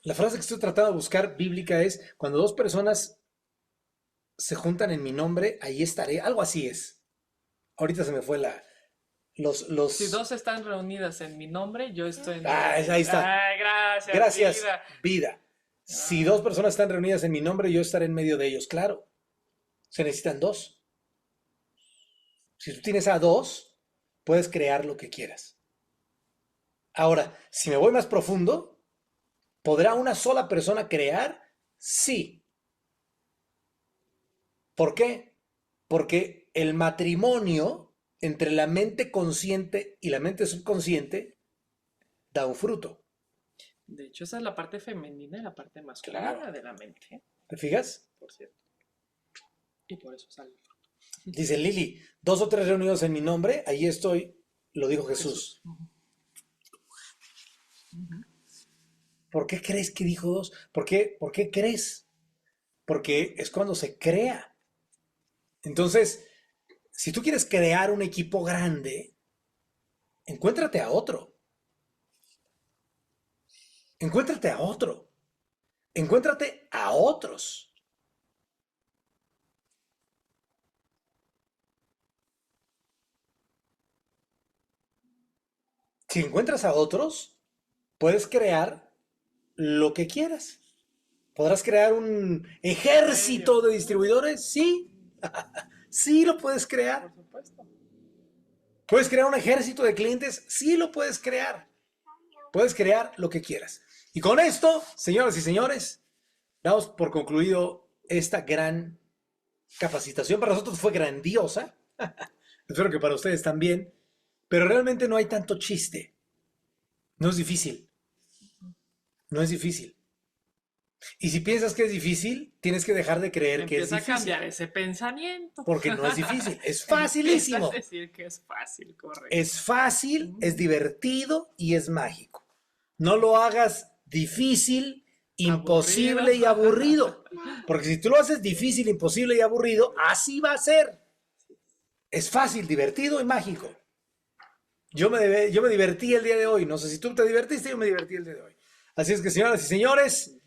B: La frase que estoy tratando de buscar bíblica es, cuando dos personas se juntan en mi nombre, ahí estaré. Algo así es. Ahorita se me fue
A: Si dos están reunidas en mi nombre, yo estoy en
B: ahí está.
A: Ay, gracias.
B: Gracias,
A: Vida.
B: vida. Si dos personas están reunidas en mi nombre, yo estaré en medio de ellos. Claro. Se necesitan dos. Si tú tienes a dos, puedes crear lo que quieras. Ahora, si me voy más profundo, ¿podrá una sola persona crear? Sí. ¿Por qué? Porque el matrimonio entre la mente consciente y la mente subconsciente da un fruto.
A: De hecho, esa es la parte femenina y la parte masculina
B: Claro.
A: de la mente,
B: ¿Te fijas?
A: por cierto. Y por eso sale el fruto.
B: Dice Lili, 2 o 3 reunidos en mi nombre, ahí estoy, lo dijo Jesús. ¿Por qué crees que dijo 2? ¿Por qué crees? Porque es cuando se crea. Entonces, si tú quieres crear un equipo grande, encuéntrate a otro. Encuéntrate a otro. Encuéntrate a otros. Si encuentras a otros, puedes crear lo que quieras. ¿Podrás crear un ejército de distribuidores? Sí. Sí lo puedes crear.
A: Por supuesto.
B: ¿Puedes crear un ejército de clientes? Sí lo puedes crear. Puedes crear lo que quieras. Y con esto, señoras y señores, damos por concluido esta gran capacitación. Para nosotros fue grandiosa. Espero que para ustedes también. Pero realmente no hay tanto chiste. No es difícil. No es difícil. Y si piensas que es difícil, tienes que dejar de creer que es
A: Empieza a
B: difícil.
A: cambiar ese pensamiento.
B: Porque no es difícil. Es facilísimo.
A: Empieza a decir que es fácil, correcto.
B: Es fácil, es divertido y es mágico. No lo hagas difícil, imposible y aburrido. Porque si tú lo haces difícil, imposible y aburrido, así va a ser. Es fácil, divertido y mágico. Yo me divertí el día de hoy. No sé si tú te divertiste, yo me divertí el día de hoy. Así es que, señoras y señores,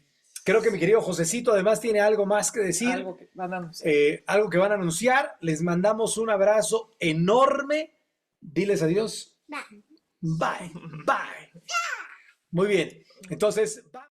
B: creo que mi querido Josecito además tiene algo más que decir.
A: Algo que van a anunciar.
B: Algo que van a anunciar. Les mandamos un abrazo enorme. Diles adiós. Bye. Bye. Muy bien. Entonces,